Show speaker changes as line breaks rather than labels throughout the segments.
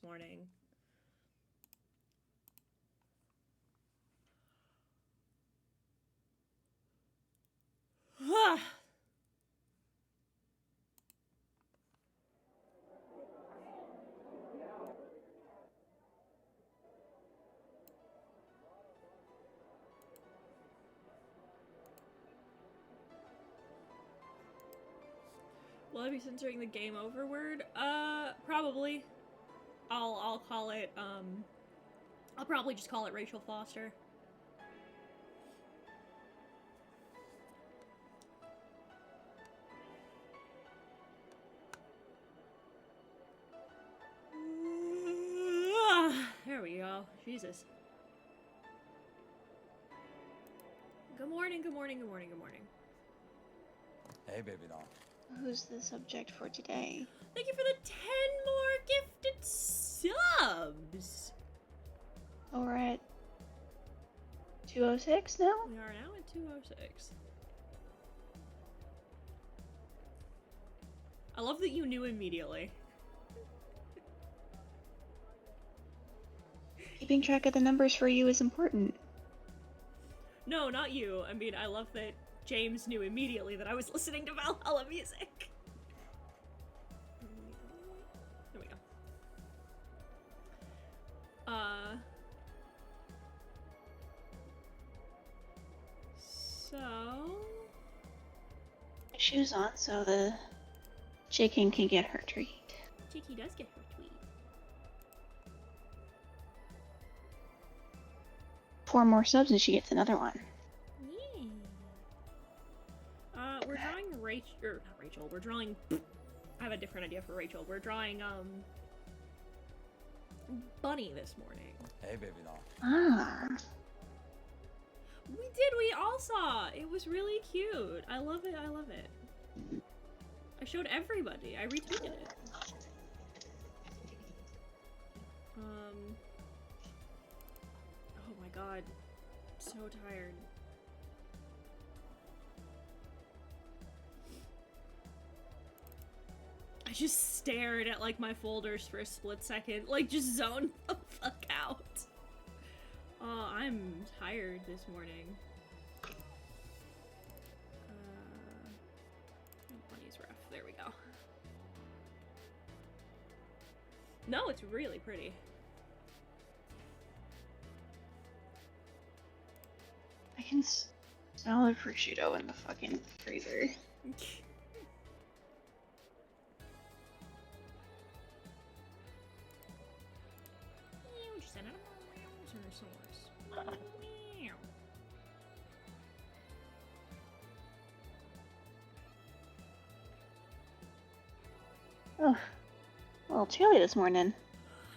morning. Will I be censoring the game over word? Probably. I'll call it, I'll probably just call it Rachel Foster. There we go. Jesus. Good morning, good morning, good morning, good morning.
Hey, baby doll.
Who's the subject for today?
Thank you for the 10 more gifted subs!
Oh, we're at 206 now?
We are now at 206. I love that you knew immediately.
Keeping track of the numbers for you is important.
No, not you. I mean, I love that James knew immediately that I was listening to Valhalla music. There we go. So...
Shoes on so the chicken can get her treat.
Chicky does get her tweet.
4 more subs and she gets another one.
Yeah. We're drawing Rachel, or not Rachel, we're drawing, I have a different idea for Rachel. We're drawing, Bunny this morning.
Hey, baby doll.
Ah.
We all saw! It was really cute. I love it, I love it. I showed everybody. I retweeted it. Oh my god. I'm so tired. I just stared at, like, my folders for a split second. Like, just zoned the fuck out. Oh, I'm tired this morning. Bunny's rough. There we go. No, it's really pretty.
I can smell the prosciutto in the fucking freezer. Oh, a little chilly this morning.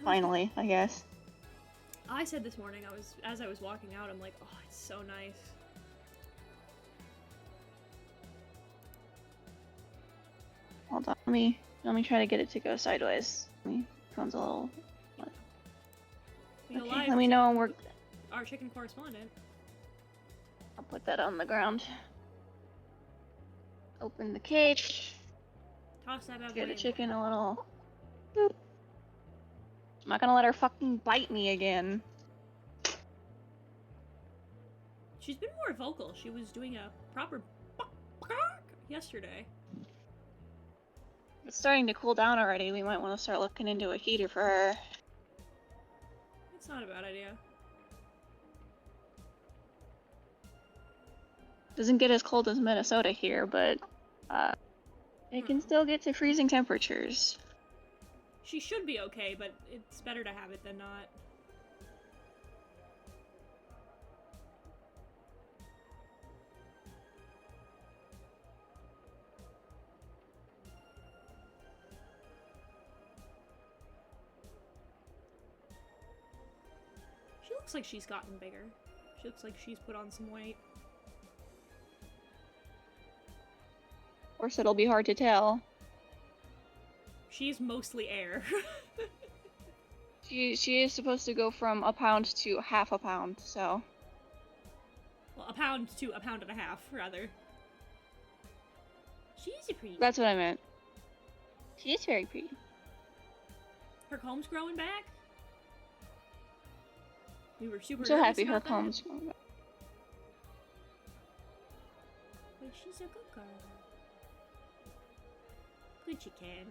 Finally, I guess.
I said this morning, as I was walking out, I'm like, oh, it's so nice.
Hold on, let me try to get it to go sideways. Phone's a little. Okay, let me know when we're.
Our chicken correspondent.
I'll put that on the ground. Open the cage.
Toss that up.
Get the chicken a little. Boop. I'm not gonna let her fucking bite me again.
She's been more vocal. She was doing a proper yesterday.
It's starting to cool down already. We might want to start looking into a heater for her.
It's not a bad idea.
Doesn't get as cold as Minnesota here, but it can still get to freezing temperatures.
She should be okay, but it's better to have it than not. She looks like she's gotten bigger. She looks like she's put on some weight.
Of course, it'll be hard to tell.
She's mostly air.
She is supposed to go from a pound to half a pound, so.
Well, a pound to a pound and a half, rather. She's pretty.
That's what I meant. She is very pretty.
Her comb's growing back. We were super
I'm so
nervous
happy her
about that.
comb's.
But she's a good girl. Good chicken.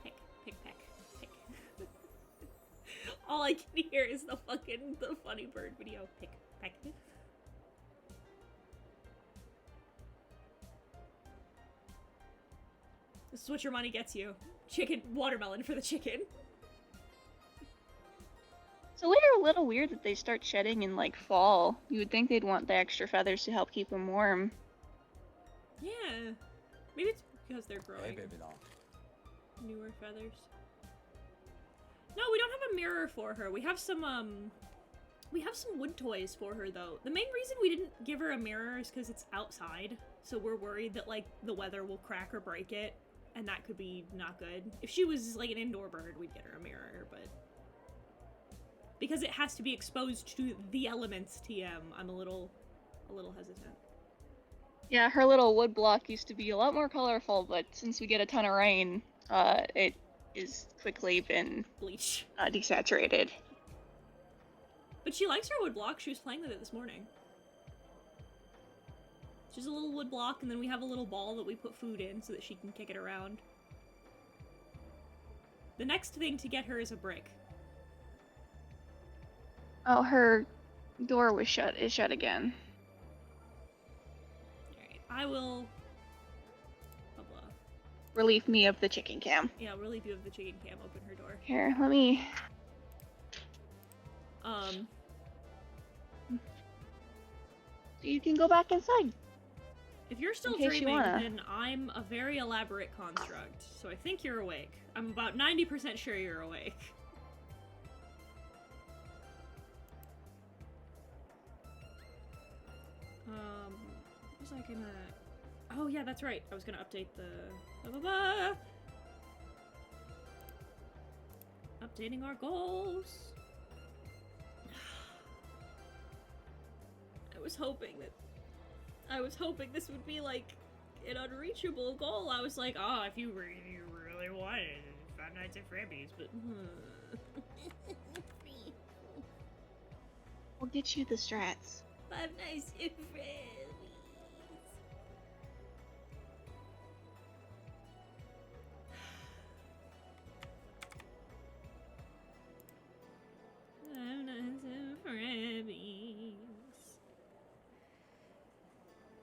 Pick, pick, peck, pick. All I can hear is the funny bird video. Pick, peck. This is what your money gets you. Chicken, watermelon for the chicken.
So a little weird that they start shedding in like fall. You would think they'd want the extra feathers to help keep them warm.
Yeah. Maybe it's because they're growing.
Hey, baby doll.
Newer feathers. No, we don't have a mirror for her. We have some wood toys for her though. The main reason we didn't give her a mirror is because it's outside. So we're worried that like the weather will crack or break it. And that could be not good. If she was like an indoor bird, we'd get her a mirror, but because it has to be exposed to the elements, TM, I'm a little hesitant.
Yeah, her little wood block used to be a lot more colorful, but since we get a ton of rain, it is quickly been
Bleach.
Desaturated.
But she likes her wood block. She was playing with it this morning. Just a little wood block, and then we have a little ball that we put food in so that she can kick it around. The next thing to get her is a brick.
Oh, her door was shut. Is shut again.
Alright, I will... Blah, blah.
Relieve me of the chicken cam.
Yeah, relieve you of the chicken cam. Open her door.
Here, let me... You can go back inside.
If you're still dreaming, then I'm a very elaborate construct, so I think you're awake. I'm about 90% sure you're awake. What was I gonna... Oh yeah, that's right. I was gonna update the... Updating our goals. I was hoping this would be like an unreachable goal. I was like, oh, if you really wanted Five Nights at Freddy's, but
we'll get you the strats.
Five Nights at Freddy's. Five Nights at Freddy's.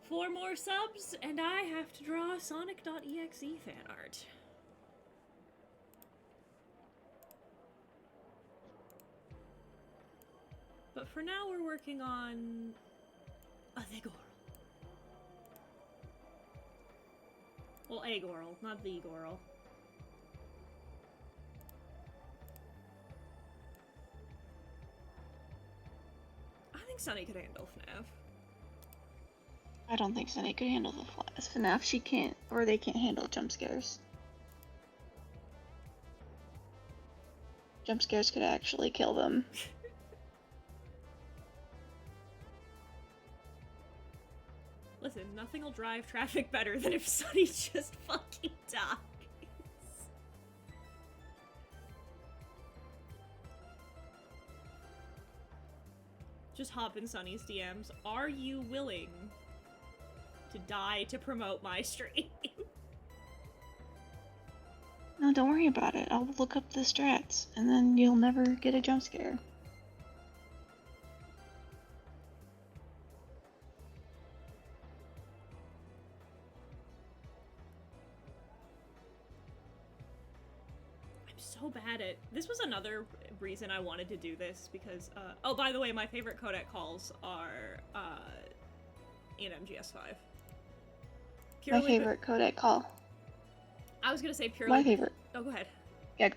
4 more subs, and I have to draw Sonic.exe fan art. But for now, we're working on the Gorl. Well, a Gorl, not the Gorl. I think Sunny could handle FNAF.
I don't think Sunny could handle the FNAF. She can't, or they can't handle jump scares. Jump scares could actually kill them.
Listen, nothing will drive traffic better than if Sunny just fucking dies. Just hop in Sunny's DMs. Are you willing to die to promote my stream?
No, don't worry about it. I'll look up the strats, and then you'll never get a jump scare.
I'm so bad at... This was another reason I wanted to do this, because, oh, by the way, my favorite codec calls are, in MGS5.
My favorite codec call.
I was gonna say purely...
My favorite.
Oh, go ahead.
Yeah,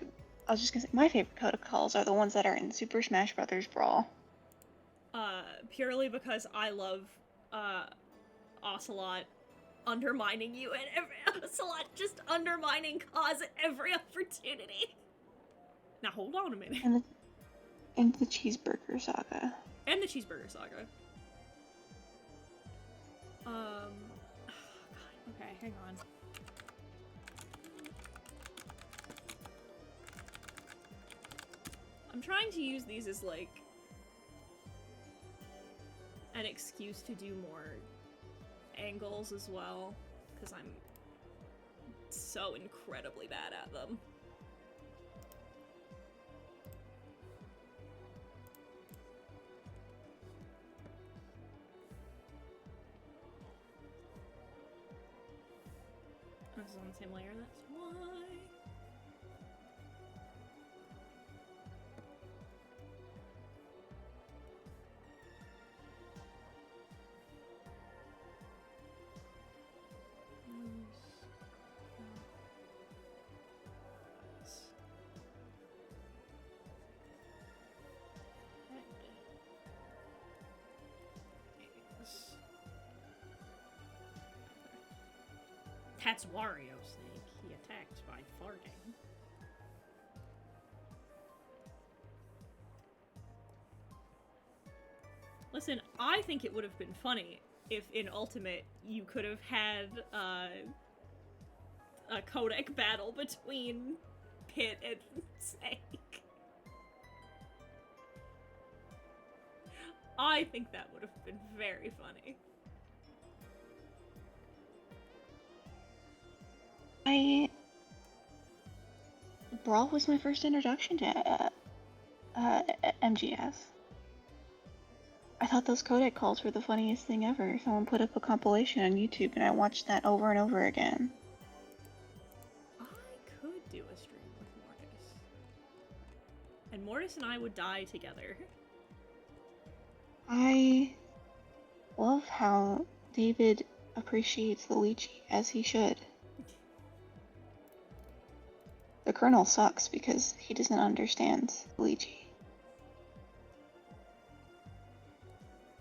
I was just gonna say, my favorite codec calls are the ones that are in Super Smash Bros. Brawl.
Purely because I love, Ocelot undermining you at every... Ocelot just undermining Cause at every opportunity. Now, hold on a minute.
And the Cheeseburger Saga.
And the Cheeseburger Saga. Oh, God. Okay, hang on. trying to use these as, like, an excuse to do more angles as well, because I'm so incredibly bad at them. This is on the same layer, that's why. That's Wario Snake. He attacked by farting. Listen, I think it would have been funny if in Ultimate you could have had a codec battle between Pit and Snake. I think that would have been very funny.
Brawl was my first introduction to MGS. I thought those codec calls were the funniest thing ever. Someone put up a compilation on YouTube and I watched that over and over again.
I could do a stream with Mortis. And Mortis and I would die together.
I love how David appreciates Luigi, as he should. The Colonel sucks because he doesn't understand Luigi.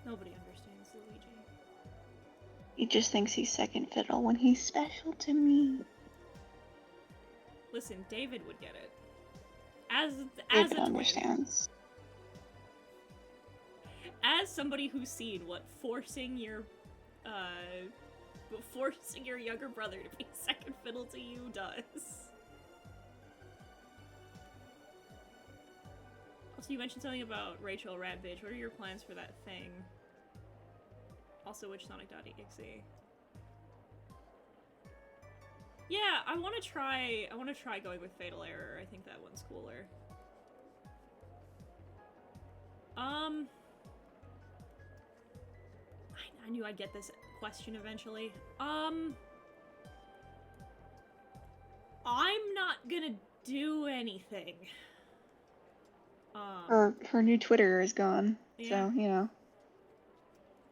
Nobody understands Luigi.
He just thinks he's second fiddle when he's special to me.
Listen, David would get it. As
David
a twin.
understands.
As somebody who's seen what forcing your younger brother to be second fiddle to you does. Also, you mentioned something about Rachel Rat Bitch. What are your plans for that thing? Also, which Sonic.exe? Yeah, I want to try going with Fatal Error. I think that one's cooler. I knew I'd get this question eventually. I'm not gonna do anything.
Her new Twitter is gone,
yeah.
so, you know.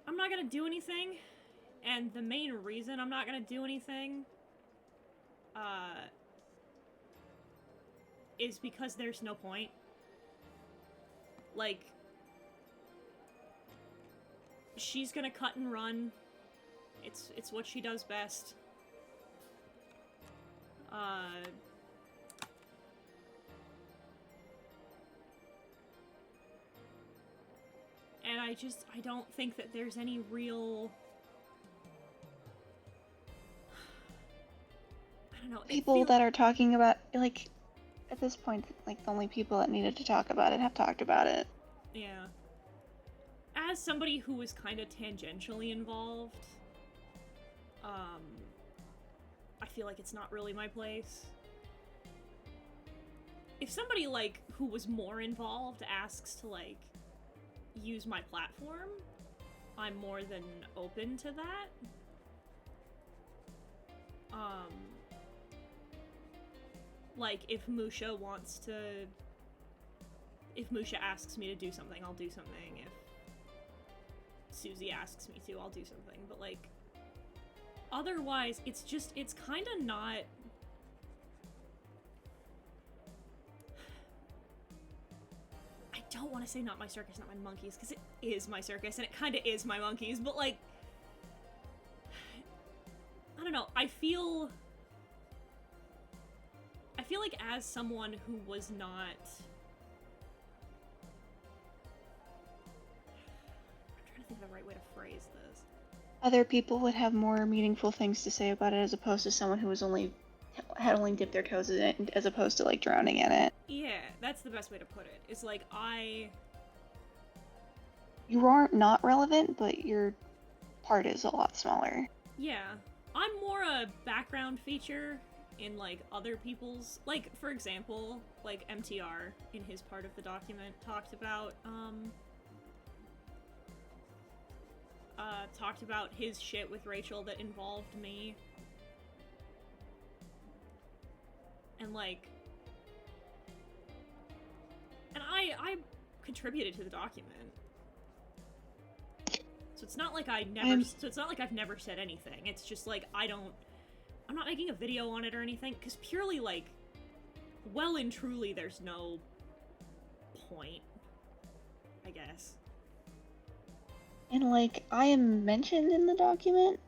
I'm not gonna do anything, and the main reason I'm not gonna do anything, is because there's no point. Like, she's gonna cut and run. It's what she does best. And I don't think that there's any real... I don't know.
People that are talking about, like, at this point, like, the only people that needed to talk about it have talked about it.
Yeah. As somebody who was kind of tangentially involved, I feel like it's not really my place. If somebody, like, who was more involved asks to, like, use my platform, I'm more than open to that. Like, if Musha asks me to do something, I'll do something. If Susie asks me to, I'll do something. But, like, otherwise, it's kind of not... I don't want to say not my circus, not my monkeys, because it is my circus, and it kind of is my monkeys, but, like... I don't know, I feel like as someone who was not... I'm trying to think of the right way to phrase this.
Other people would have more meaningful things to say about it as opposed to someone who was only had only dipped their toes in it as opposed to like drowning in it.
Yeah, that's the best way to put it. It's like
You aren't not relevant, but your part is a lot smaller.
Yeah. I'm more a background feature in, like, other people's... Like, for example, like, MTR, in his part of the document, talked about his shit with Rachel that involved me. And, like... And I contributed to the document. So it's not like I've never said anything. It's just like I'm not making a video on it or anything, because purely, like, well and truly there's no point, I guess.
And like, I am mentioned in the document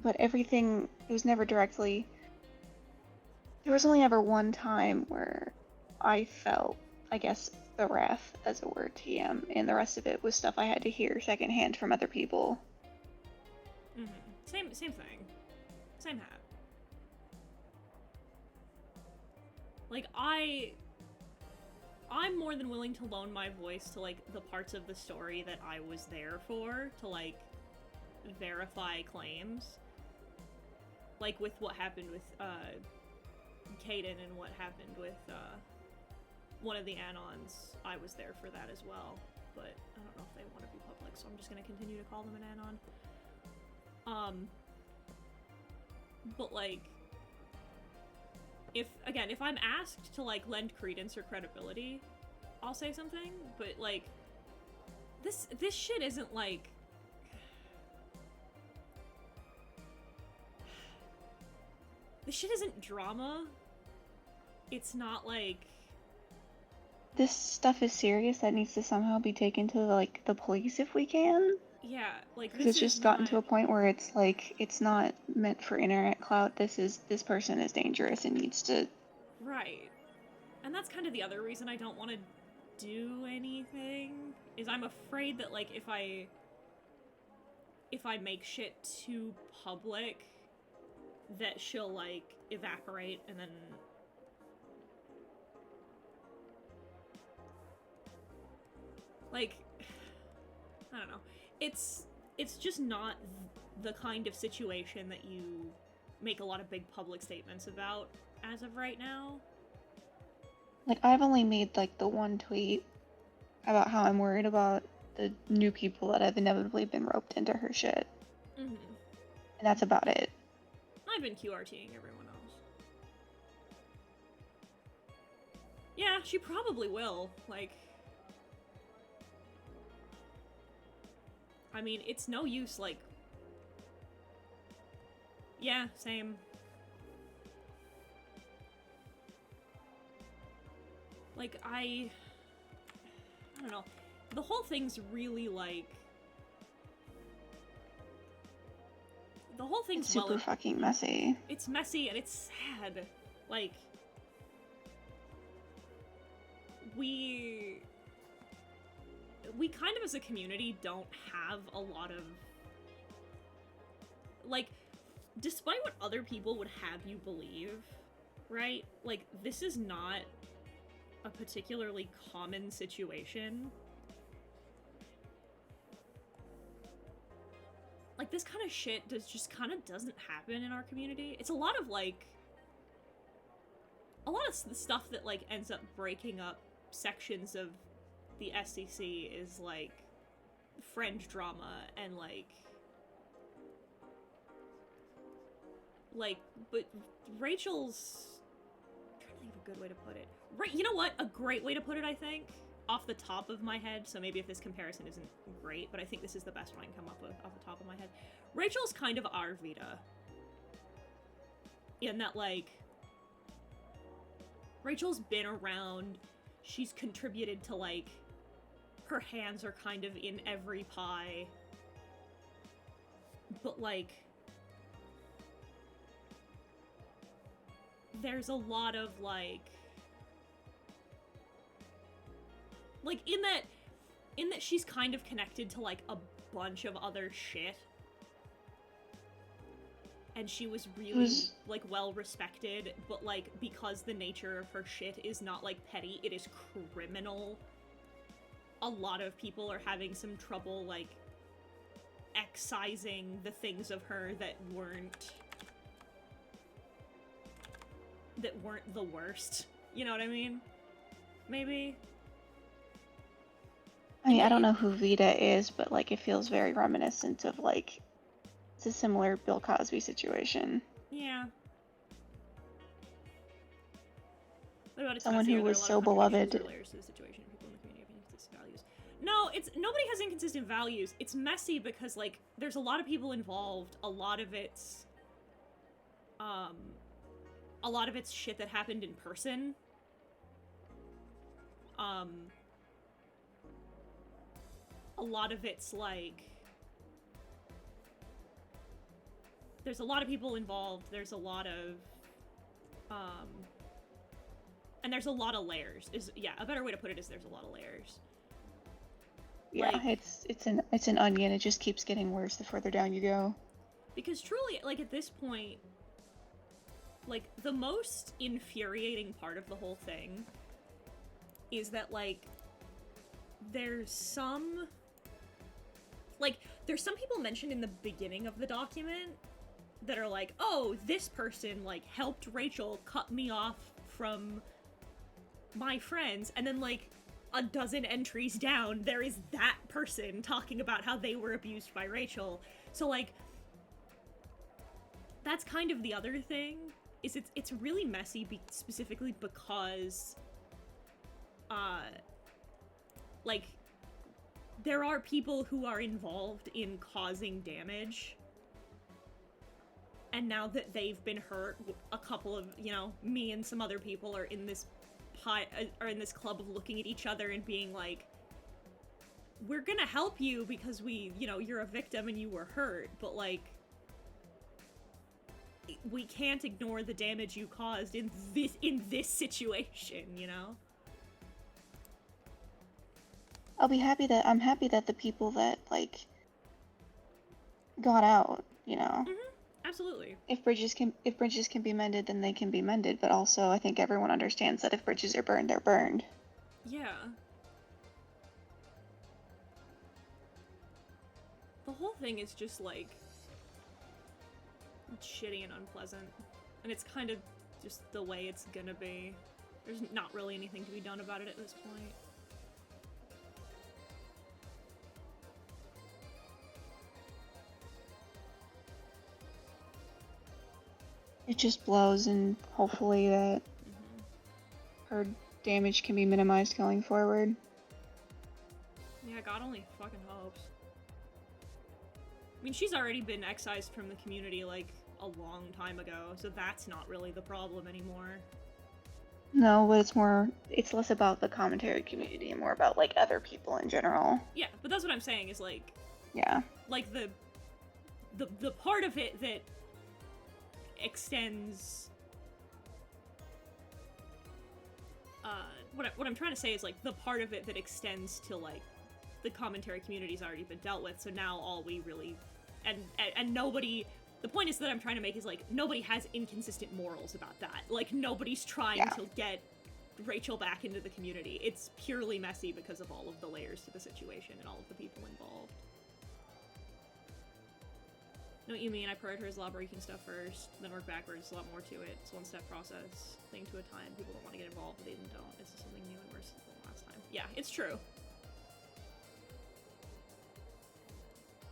but everything, it was never directly, there was only ever one time where I felt, I guess, the wrath as a word TM, and the rest of it was stuff I had to hear secondhand from other people.
Same thing. Same hat. Like, I'm more than willing to loan my voice to, like, the parts of the story that I was there for, to, like, verify claims. Like, with what happened with, Kaden and what happened with, one of the Anons. I was there for that as well, but I don't know if they want to be public, so I'm just gonna continue to call them an Anon. But, like, if I'm asked to, like, lend credence or credibility, I'll say something, but, like, this shit isn't, like... This shit isn't drama. It's not, like...
This stuff is serious that needs to somehow be taken to, like, the police if we can.
Yeah, like,
because it's just gotten to a point where it's like, it's not meant for internet clout. This person is dangerous and needs to...
Right. And that's kind of the other reason I don't want to do anything, is I'm afraid that, like, if I make shit too public, that she'll, like, evaporate and then... Like, I don't know. It's just not the kind of situation that you make a lot of big public statements about as of right now.
Like, I've only made, like, the one tweet about how I'm worried about the new people that have inevitably been roped into her shit.
Mm-hmm.
And that's about it.
I've been QRTing everyone else. Yeah, she probably will. Like... I mean, it's no use, like... Yeah, same. Like, I don't know. The whole thing's really, like... The whole thing's
it's super fucking messy.
It's messy and it's sad. Like... We kind of, as a community, don't have a lot of... Like, despite what other people would have you believe, right? Like, this is not a particularly common situation. Like, this kind of shit just kind of doesn't happen in our community. It's a lot of, like... A lot of the stuff that, like, ends up breaking up sections of the SCC is, like, friend drama and, like, but Rachel's... I'm trying to think of a good way to put it. You know what? A great way to put it, I think, off the top of my head, so maybe if this comparison isn't great, but I think this is the best one I can come up with off the top of my head. Rachel's kind of our Vita. In that, like, Rachel's been around, she's contributed to, like, her hands are kind of in every pie. But, like, there's a lot of, like, in that she's kind of connected to, like, a bunch of other shit. and she was really,
was-
like, well-respected, but, like, because the nature of her shit is not, like, petty, it is criminal. A lot of people are having some trouble, like, excising the things of her that weren't the worst. You know what I mean? Maybe?
I mean, I don't know who Vita is, but like it feels very reminiscent of like it's a similar Bill Cosby situation.
Yeah. What about
Someone
Escasio?
who
There are
was
a lot
so
of contradictions
beloved.
or layers to the situation. People in the community have inconsistent values. No, nobody has inconsistent values. It's messy because, like, there's a lot of people involved. A lot of it's shit that happened in person. A lot of it's like there's a lot of people involved. There's a lot of and there's a lot of layers. A better way to put it is there's a lot of layers.
Yeah,
Like,
it's an onion. It just keeps getting worse the further down you go.
because truly, like, at this point, like, the most infuriating part of the whole thing is that, like, there's some people mentioned in the beginning of the document that are like, oh, this person, like, helped Rachel cut me off from my friends, and then, like, a dozen entries down, there is that person talking about how they were abused by Rachel. So, like, that's kind of the other thing, is it's really messy, specifically because, like, there are people who are involved in causing damage, and now that they've been hurt, a couple of, you know, me and some other people are in this in this club of looking at each other and being like, we're gonna help you because you know, you're a victim and you were hurt, but, like, we can't ignore the damage you caused in this situation, you know?
I'm happy that the people that like got out, you know.
Mm-hmm. Absolutely.
If bridges can be mended, then they can be mended, but also I think everyone understands that if bridges are burned, they're burned.
Yeah. The whole thing is just, like, shitty and unpleasant. And it's kind of just the way it's gonna be. There's not really anything to be done about it at this point.
It just blows, and hopefully that her damage can be minimized going forward.
Yeah, God only fucking hopes. I mean, she's already been excised from the community, like, a long time ago, so that's not really the problem anymore.
No, but it's less about the commentary community and more about like other people in general.
Yeah, but that's what I'm saying is, like,
Yeah.
like, the part of it that extends, what I'm trying to say is, like, the part of it that extends to, like, the commentary community's already been dealt with, so now all we really, and nobody, the point is that I'm trying to make is, like, nobody has inconsistent morals about that. Like, nobody's trying to get Rachel back into the community. It's purely messy because of all of the layers to the situation and all of the people involved. Know what you mean? I prioritize law-breaking stuff first, then work backwards. A lot more to it. It's a one-step process, thing to a time. People don't want to get involved, but they don't. It's just something new and worse than last time. Yeah, it's true.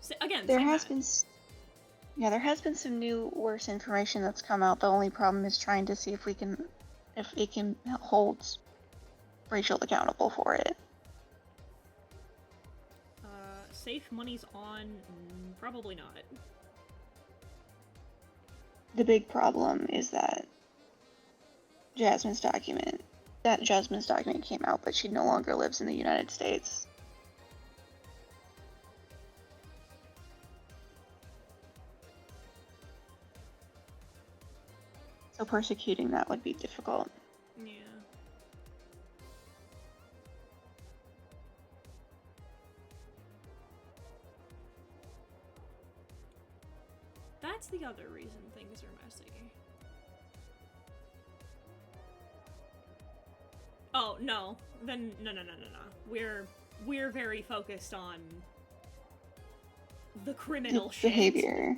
So, again,
There has been some new worse information that's come out. The only problem is trying to see if it can hold Rachel accountable for it.
Safe money's on? Probably not.
The big problem is that Jasmine's document came out, but she no longer lives in the United States. So persecuting that would be difficult.
Yeah. That's the other reason things Oh, no. Then, no. We're very focused on the criminal shit.
Behavior.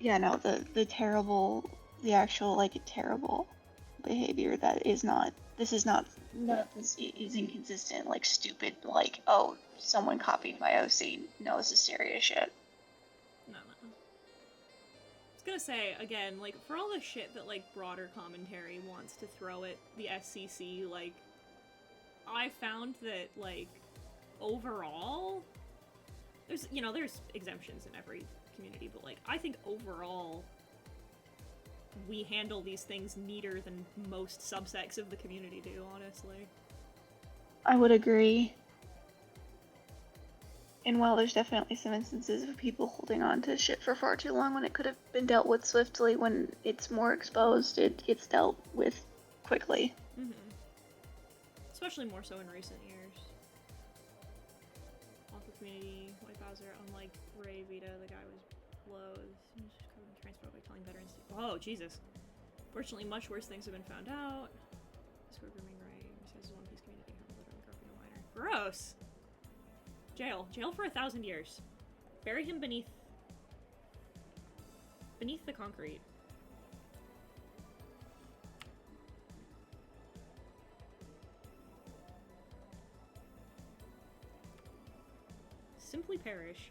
Yeah, no, the terrible, the actual, like, terrible behavior that is not, this is not, none of this is inconsistent, like, stupid, like, oh, someone copied my OC. No, this is serious shit.
No. I was gonna say, again, like, for all the shit that, like, broader commentary wants to throw at the SCC, like, I found that, like, overall, there's exemptions in every community, but, like, I think overall we handle these things neater than most subsects of the community do, honestly.
I would agree. And while there's definitely some instances of people holding on to shit for far too long when it could have been dealt with swiftly, when it's more exposed, it gets dealt with quickly.
Mm-hmm. Especially more so in recent years. Local community, White Bowser, unlike Ray Vita, the guy was clothed. He was just covered in transport by telling veterans to... Oh, Jesus. Fortunately, much worse things have been found out. Discord grooming Ray says One Piece community held literally groping a minor. Gross! Jail. Jail for 1,000 years. Bury him beneath the concrete. Simply perish.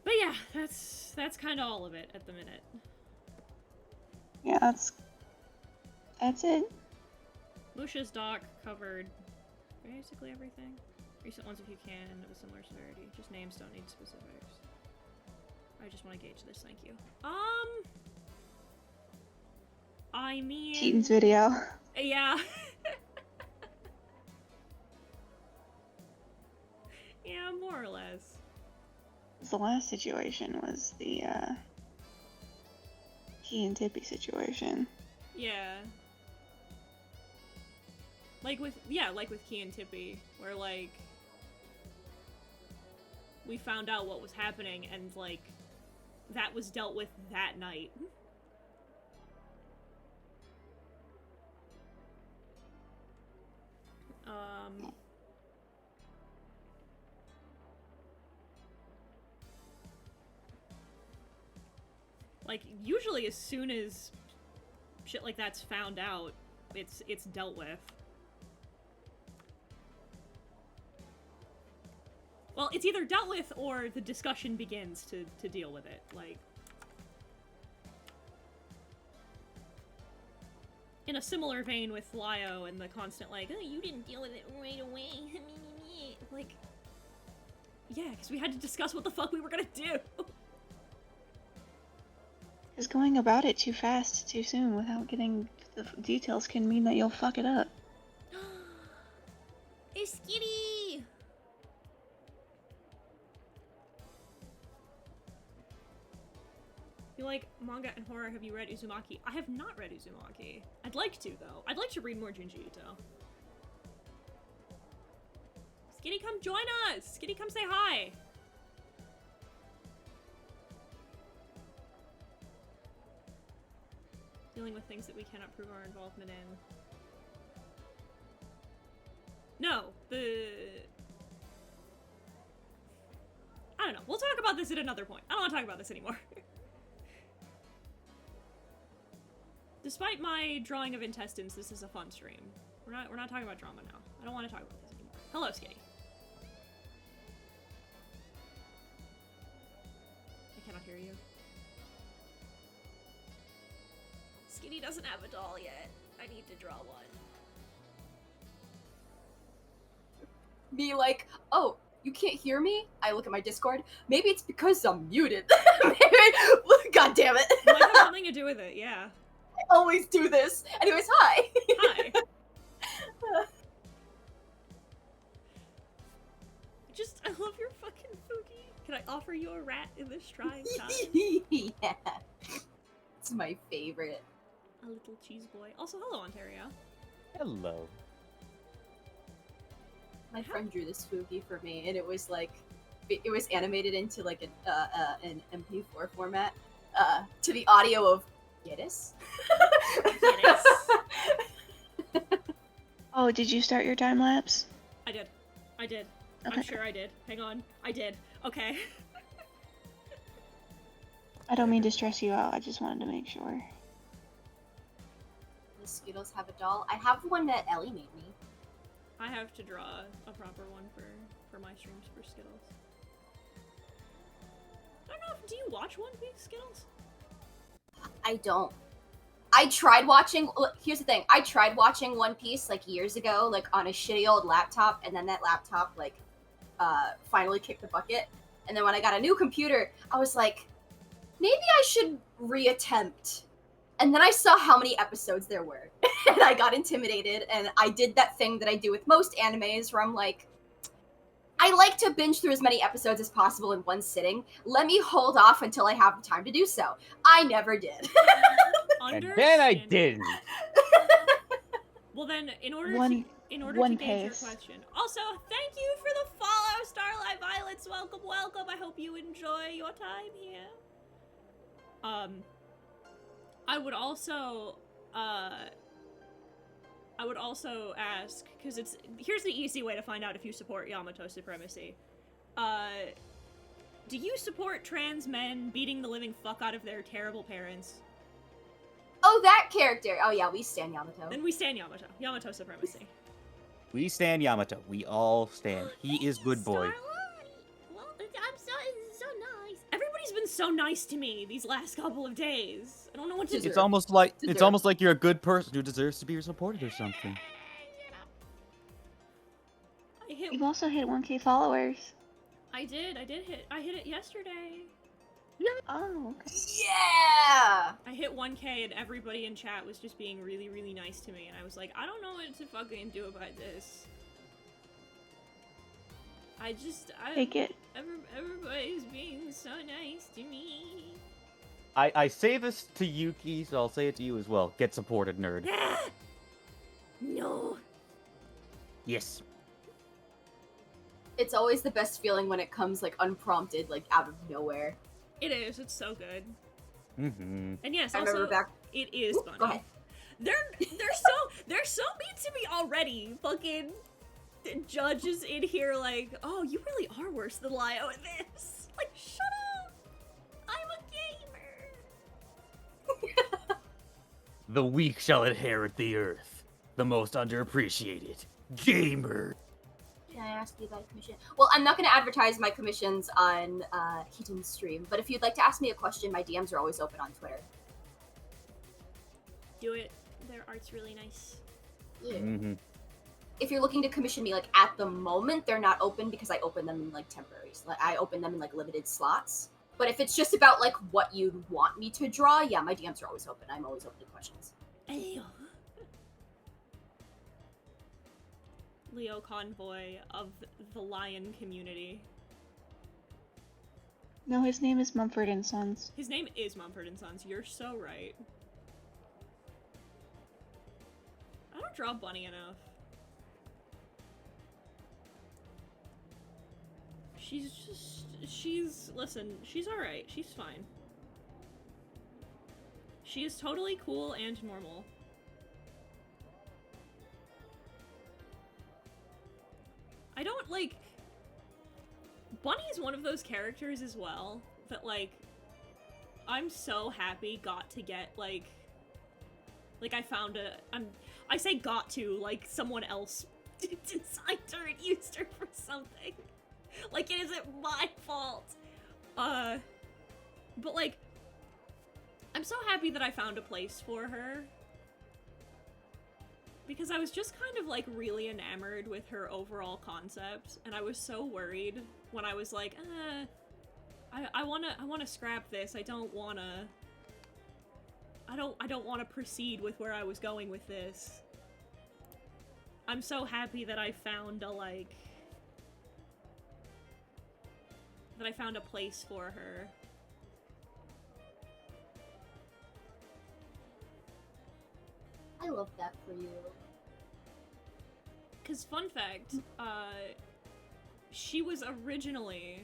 But yeah, that's kind of all of it at the minute.
Yeah, that's it.
Lucia's doc covered basically everything. Recent ones if you can, of a similar severity. Just names, don't need specifics. I just want to gauge this, thank you. I mean...
Keaton's video.
Yeah. Yeah, more or less.
The last situation was the, Key and Tippy situation.
Yeah. Like with Key and Tippy, where, like, we found out what was happening, and, like, that was dealt with that night. Like, usually as soon as shit like that's found out, it's dealt with. Well, it's either dealt with or the discussion begins to deal with it, like... In a similar vein with Lio and the constant, like, oh, you didn't deal with it right away. Like, yeah, because we had to discuss what the fuck we were gonna do.
Because going about it too fast, too soon, without getting the details can mean that you'll fuck it up.
It's Skitty! You like manga and horror, have you read Uzumaki? I have not read Uzumaki. I'd like to, though. I'd like to read more Junji Ito. Skitty, come join us! Skitty, come say hi! Dealing with things that we cannot prove our involvement in. No, I don't know. We'll talk about this at another point. I don't want to talk about this anymore. Despite my drawing of intestines, this is a fun stream. We're not talking about drama now. I don't want to talk about this anymore. Hello, Skitty. I cannot hear you. Skitty doesn't have a doll yet. I need to draw one.
Be like, oh, you can't hear me? I look at my Discord. Maybe it's because I'm muted. Maybe, God damn it.
Might have something to do with it, yeah.
I always do this. Anyways, hi.
Hi. I love your fucking Fugi. Can I offer you a rat in this trying time?
Yeah. It's my favorite.
A little cheese boy. Also, hello, Ontario.
Hello.
My friend drew this Fugi for me, and it was like, it was animated into like an MP4 format to the audio of Yiddish.
Yiddish.
Oh, did you start your time lapse?
I did.
Okay.
I'm sure I did. Hang on. I did. Okay.
I don't mean to stress you out. I just wanted to make sure.
The Skittles have a doll. I have one that Ellie made me.
I have to draw a proper one for my streams for Skittles. I don't know if, do you watch One Piece, Skittles?
I don't. I tried watching. Here's the thing. I tried watching One Piece like years ago, like on a shitty old laptop, and then that laptop like finally kicked the bucket. And then when I got a new computer, I was like, maybe I should reattempt. And then I saw how many episodes there were, and I got intimidated. And I did that thing that I do with most animes, where I'm like, I like to binge through as many episodes as possible in one sitting. Let me hold off until I have the time to do so. I never did.
And then I didn't.
Well then, in order
One
to gauge your
pace.
question. Also, thank you for the follow, Starlight Violets. Welcome, welcome. I hope you enjoy your time here. I would also ask, because here's the easy way to find out if you support Yamato supremacy. Do you support trans men beating the living fuck out of their terrible parents?
Oh, that character. Oh yeah, we stand Yamato.
Then we stand Yamato. Yamato supremacy.
We stand Yamato. We all stand. He is good boy.
Starlight. Well, it's so nice. Everybody's been so nice to me these last couple of days. I don't know what to do.
It's almost like you're a good person who deserves to be supported or something.
You've also hit 1K followers.
I hit it yesterday.
Oh, okay.
Yeah!
I hit 1K and everybody in chat was just being really, really nice to me, and I was like, I don't know what to fucking do about this.
Take it.
Everybody's being so nice to me.
I say this to Yuki, so I'll say it to you as well. Get supported, nerd.
No.
Yes.
It's always the best feeling when it comes like unprompted, like out of nowhere.
It is. It's so good.
Mm-hmm.
And yes,
I remember
also,
back.
it is
Ooh,
funny.
go ahead.
They're so mean to me already. Fucking judges in here like, oh, you really are worse than Lio at this. Like, shut up. I'm a gamer.
The weak shall inherit the earth. The most underappreciated. Gamer.
Can I ask you about a commission? Well, I'm not going to advertise my commissions on Hidden Stream, but if you'd like to ask me a question, my DMs are always open on Twitter.
Do it. Their art's really nice.
Yeah.
Mm-hmm.
If you're looking to commission me, like, at the moment, they're not open because I open them in, like, temporaries. Like, I open them in, like, limited slots. But if it's just about, like, what you want me to draw, yeah, my DMs are always open. I'm always open to questions.
Ayo. Leo Convoy of the Lion community.
No, his name is Mumford & Sons.
His name is Mumford & Sons. You're so right. I don't draw Bunny enough. Listen, she's alright. She's fine. She is totally cool and normal. I don't, like... Bunny is one of those characters as well that, like, I'm so happy got to get, like, I found I say got to, like, someone else designed her and used her for something. Like, it isn't my fault. But, like, I'm so happy that I found a place for her. Because I was just kind of, like, really enamored with her overall concept, and I was so worried when I was like, I wanna scrap this. I don't wanna proceed with where I was going with this. I'm so happy that I found a place for her.
I love that for you.
Because, fun fact, she was originally,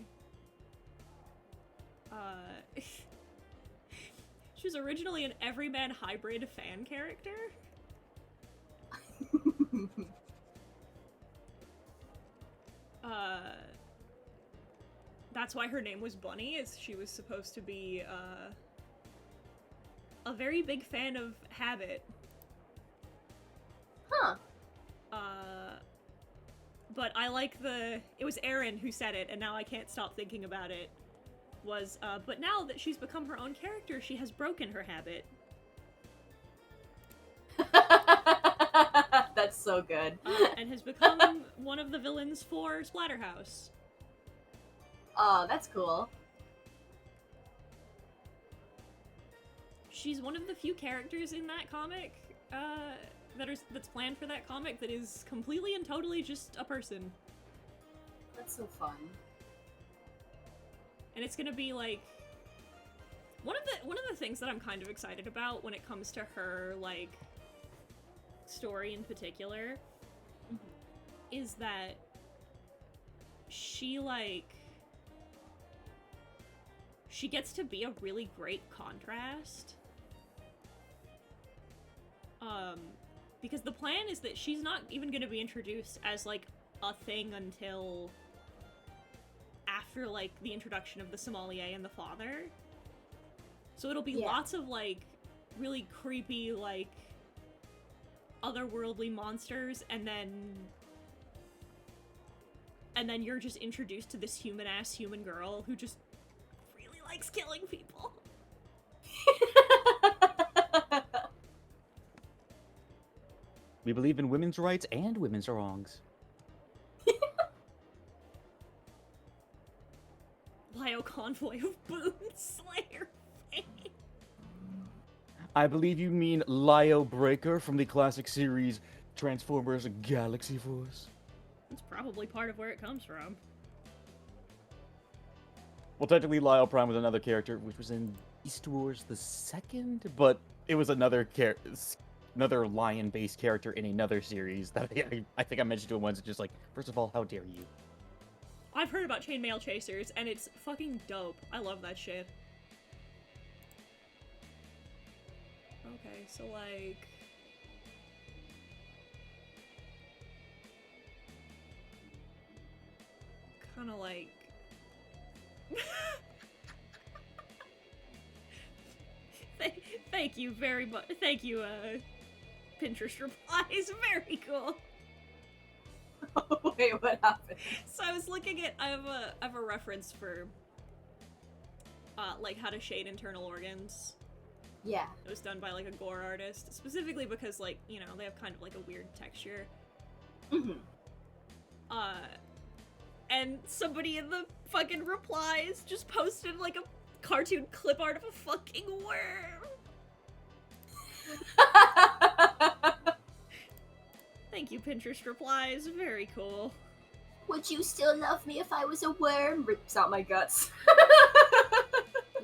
she was originally an Everyman Hybrid fan character. That's why her name was Bunny, is she was supposed to be, a very big fan of Habit.
Huh.
But I like it was Erin who said it, and now I can't stop thinking about it, but now that she's become her own character, she has broken her habit.
That's so good.
And has become one of the villains for Splatterhouse.
Oh, that's cool.
She's one of the few characters in that comic, that's planned for that comic that is completely and totally just a person.
That's so fun.
And it's gonna be like one of the things that I'm kind of excited about when it comes to her like story in particular is that she gets to be a really great contrast. Because the plan is that she's not even going to be introduced as, like, a thing until after, like, the introduction of the sommelier and the father. So it'll be lots of, like, really creepy, like, otherworldly monsters, and then you're just introduced to this human-ass human girl who just really likes killing people.
We believe in women's rights and women's wrongs.
Lio Convoy of Boon Slayer fame.
I believe you mean Lio Breaker from the classic series Transformers Galaxy Force.
It's probably part of where it comes from.
Well, technically, Lio Prime was another character, which was in Beast Wars the Second, but it was another lion-based character in another series that I think I mentioned to him once. It's just like, first of all, how dare you?
I've heard about Chainmail Chasers, and it's fucking dope. I love that shit. Okay, so like... Kinda like... Thank you very much. Thank you, Pinterest replies. Very cool.
Wait, what happened?
So I was looking at, I have a reference for, like, how to shade internal organs.
Yeah.
It was done by, like, a gore artist, specifically because, like, you know, they have kind of, like, a weird texture.
Mm-hmm.
And somebody in the fucking replies just posted, like, a cartoon clip art of a fucking worm. Thank you, Pinterest replies. Very cool.
Would you still love me if I was a worm? Rips out my guts.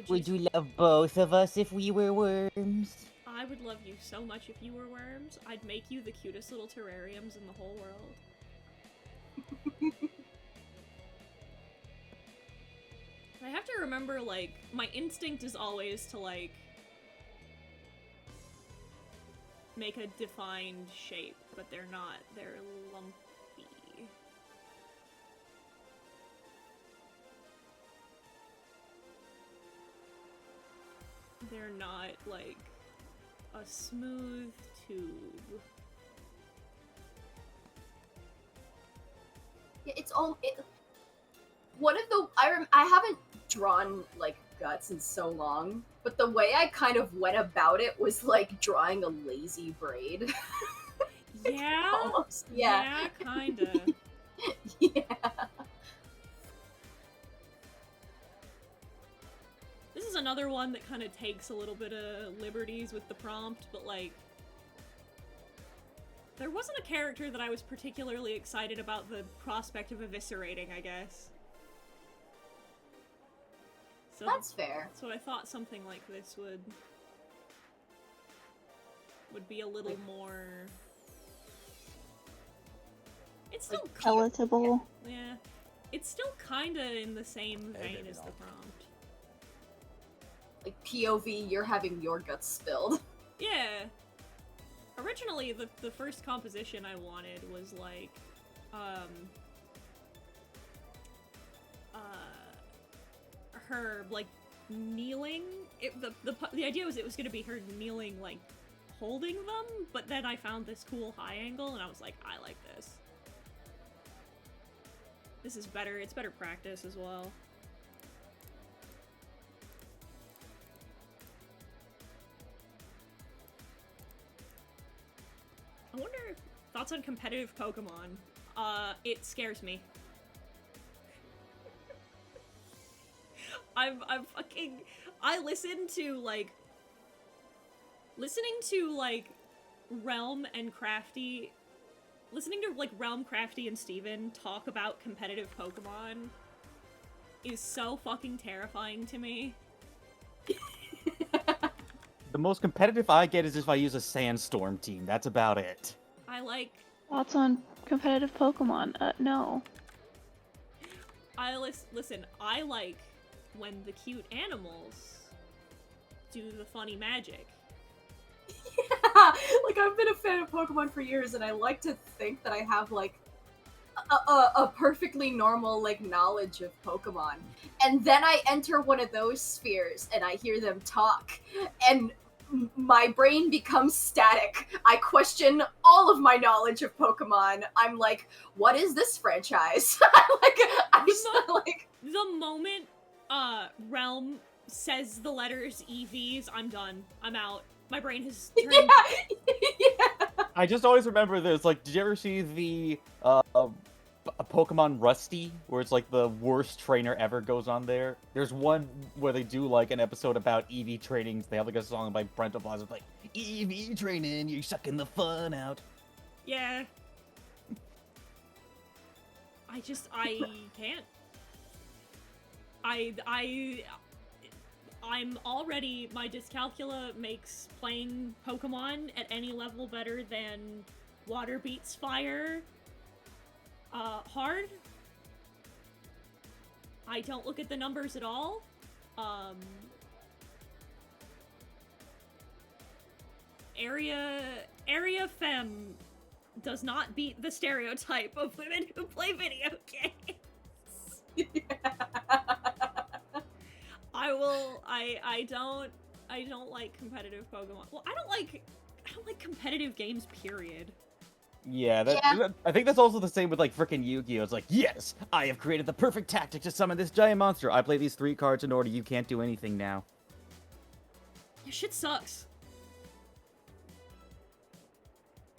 Would you love both of us if we were worms?
I would love you so much if you were worms. I'd make you the cutest little terrariums in the whole world. I have to remember, like, my instinct is always to, like, make a defined shape, but they're not. They're lumpy. They're not, like, a smooth tube.
Yeah, it's all... one of the... I haven't drawn, like, guts in so long, but the way I kind of went about it was, like, drawing a lazy braid.
Yeah?
Almost. Yeah.
Yeah, kinda.
Yeah.
This is another one that kind of takes a little bit of liberties with the prompt, but, like, there wasn't a character that I was particularly excited about the prospect of eviscerating, I guess. So
That's fair.
So I thought something like this would be a little more It's still
palatable.
yeah. It's still kinda in the same
Hey,
vein
baby
as the
doll.
prompt.
Like POV, you're having your guts spilled.
Yeah. Originally, the first composition I wanted was like, her like kneeling. The idea was it was gonna be her kneeling, like holding them, but then I found this cool high angle, and I was like, I like this. This is better. It's better practice as well. I wonder if thoughts on competitive Pokemon. It scares me. I listen to listening to Realm and Crafty, listening to Realm, Crafty, and Steven talk about competitive Pokemon is so fucking terrifying to me.
The most competitive I get is if I use a Sandstorm team. That's about it.
I like
Thoughts on competitive Pokemon? No.
listen, I like when the cute animals do the funny magic.
Yeah, like I've been a fan of Pokemon for years, and I like to think that I have like a perfectly normal like knowledge of Pokemon, and then I enter one of those spheres and I hear them talk, and my brain becomes static. I question all of my knowledge of Pokemon. I'm like, what is this franchise?
The moment Realm says the letters EVs, I'm done. I'm out. My brain has turned.
Yeah.
I just always remember this. Like, did you ever see the Pokemon Rusty, where it's like the worst trainer ever goes on there? There's one where they do like an episode about EV trainings. They have like a song by Brent Plaza like EV training, you're sucking the fun out.
Yeah. I can't. I'm already, my dyscalculia makes playing Pokemon at any level better than water beats fire hard. I don't look at the numbers at all. Area Femme does not beat the stereotype of women who play video games.
Yeah.
I don't like competitive Pokemon. Well, I don't like competitive games, period.
Yeah, I think that's also the same with like frickin' Yu-Gi-Oh! It's like, yes, I have created the perfect tactic to summon this giant monster. I play these 3 cards in order. You can't do anything now.
Your shit sucks.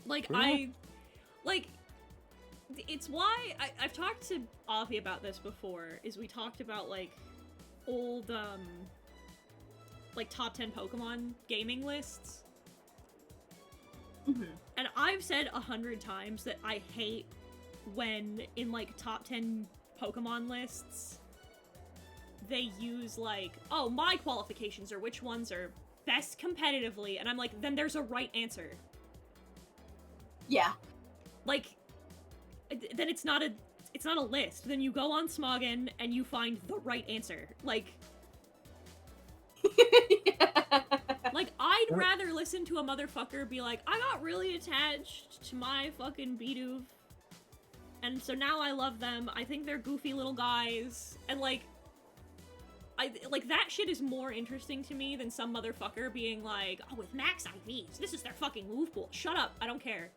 Like, it's why I've talked to Avi about this before, is we talked about, like, old, like, top 10 Pokemon gaming lists.
Mm-hmm.
And I've said 100 times that I hate when, in, like, top 10 Pokemon lists, they use, like, oh, my qualifications are which ones are best competitively, and I'm like, then there's a right answer.
Yeah.
Like, then it's not a list. Then you go on Smoggin and you find the right answer. Like, like, I'd rather listen to a motherfucker be like, I got really attached to my fucking Bidoof, and so now I love them. I think they're goofy little guys, and like, like, that shit is more interesting to me than some motherfucker being like, oh, with max IVs, this is their fucking move pool. Shut up, I don't care.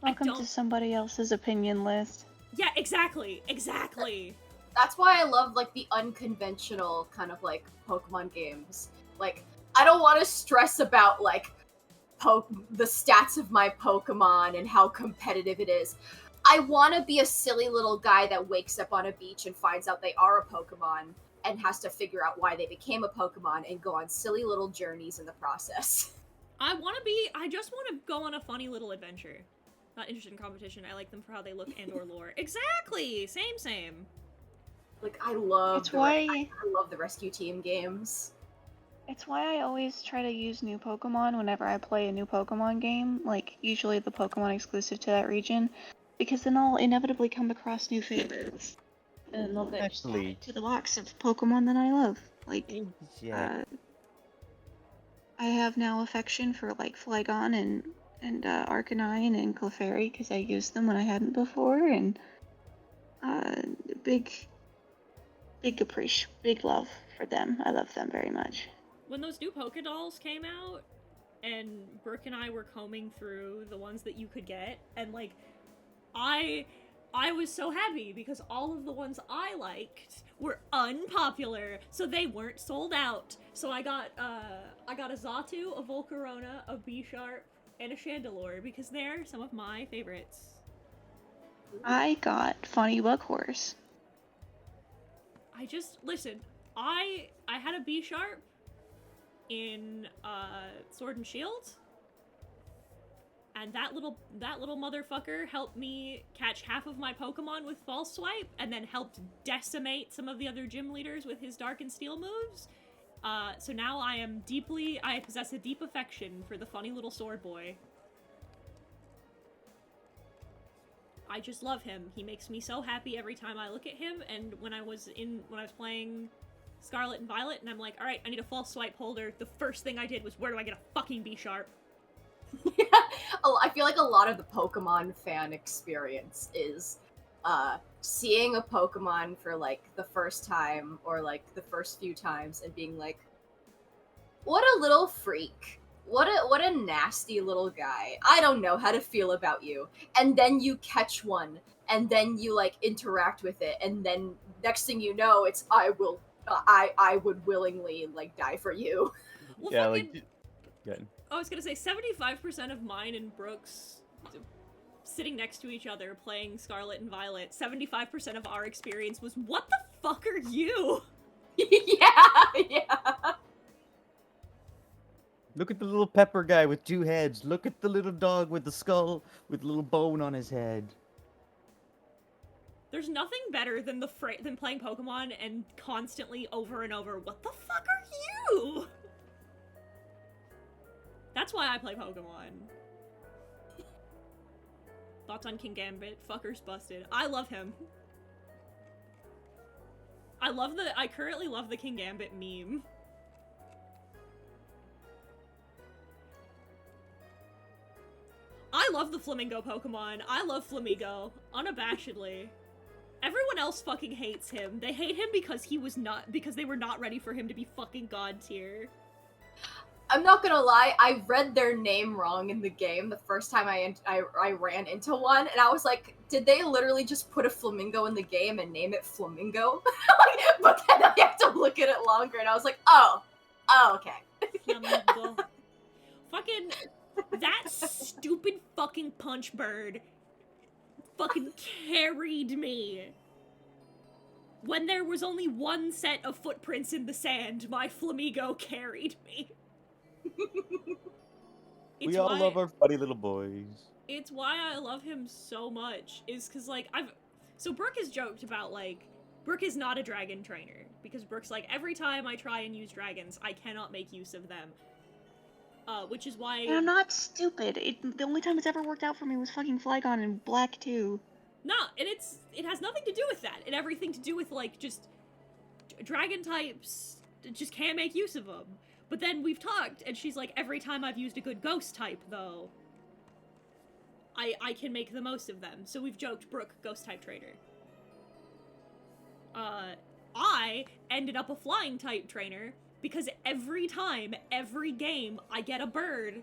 Welcome to somebody else's opinion list.
Yeah, exactly.
That's why I love, like, the unconventional kind of, like, Pokemon games. Like, I don't want to stress about, like, the stats of my Pokemon and how competitive it is. I want to be a silly little guy that wakes up on a beach and finds out they are a Pokemon and has to figure out why they became a Pokemon and go on silly little journeys in the process.
I just want to go on a funny little adventure. Not interested in competition. I like them for how they look and or lore. Exactly! Same.
Like, I love I love the rescue team games.
It's why I always try to use new Pokemon whenever I play a new Pokemon game, like usually the Pokemon exclusive to that region, because then I'll inevitably come across new favorites. And they'll get
Actually-
added to the box of Pokemon that I love. Like,
Yeah.
I have now affection for like Flygon and Arcanine and Clefairy because I used them when I hadn't before, and big big love for them. I love them very much.
When those new Pokedolls came out, and Brooke and I were combing through the ones that you could get, and like, I was so happy because all of the ones I liked were unpopular, so they weren't sold out. So I got a Xatu, a Volcarona, a B-Sharp, and a Chandelure because they're some of my favorites.
I got Funny Buckhorse.
Listen, I had a B-Sharp in Sword and Shield, and that little motherfucker helped me catch half of my Pokemon with False Swipe, and then helped decimate some of the other gym leaders with his Dark and Steel moves. So now I possess a deep affection for the funny little sword boy. I just love him. He makes me so happy every time I look at him, and when I was playing Scarlet and Violet, and I'm like, alright, I need a False Swipe holder, the first thing I did was, where do I get a fucking B-Sharp?
Yeah, I feel like a lot of the Pokemon fan experience is seeing a Pokemon for like the first time or like the first few times and being like, what a little freak. What a nasty little guy. I don't know how to feel about you. And then you catch one and then you like interact with it, and then next thing you know it's I would willingly like die for you.
Well,
Yeah,
fucking,
like. Good.
I was gonna say 75% of mine and Brooks sitting next to each other playing Scarlet and Violet, 75% of our experience was, what the fuck are you?
Yeah.
Look at the little pepper guy with 2 heads. Look at the little dog with the skull with a little bone on his head.
There's nothing better than than playing Pokemon and constantly over and over, what the fuck are you? That's why I play Pokemon. Thoughts on King Gambit? Fucker's busted. I love him. I currently love the King Gambit meme. I love the Flamingo Pokemon. I love Flamigo, unabashedly. Everyone else fucking hates him. They hate him because they were not ready for him to be fucking god tier.
I'm not gonna lie, I read their name wrong in the game the first time I ran into one, and I was like, did they literally just put a flamingo in the game and name it Flamingo? But then I have to look at it longer, and I was like, oh, okay.
Flamingo. Fucking, that stupid fucking punch bird fucking carried me. When there was only one set of footprints in the sand, my Flamigo carried me.
We all love our funny little boys.
It's why I love him so much, is because, like, so Brooke has joked about, like, Brooke is not a dragon trainer, because Brooke's like, every time I try and use dragons, I cannot make use of them. Which is why...
And I'm not stupid. The only time it's ever worked out for me was fucking Flygon and Black 2.
No, and it has nothing to do with that, and everything to do with, like, just dragon types just can't make use of them. But then we've talked, and she's like, every time I've used a good ghost type, though, I can make the most of them. So we've joked, Brooke, ghost type trainer. I ended up a flying type trainer, because every time, every game, I get a bird,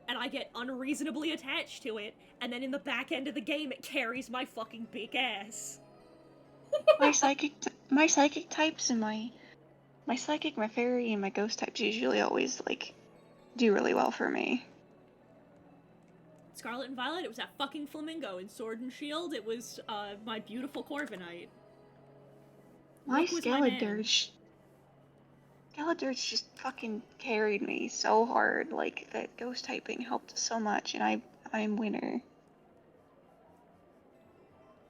and I get unreasonably attached to it, and then in the back end of the game, it carries my fucking big ass.
My psychic types and my psychic, my fairy, and my ghost types usually always, like, do really well for me.
Scarlet and Violet, it was that fucking Flamingo. In Sword and Shield, it was, my beautiful Corviknight.
My
Rook was my man.
Skeledirge just fucking carried me so hard. Like, that ghost typing helped so much, and I'm winner.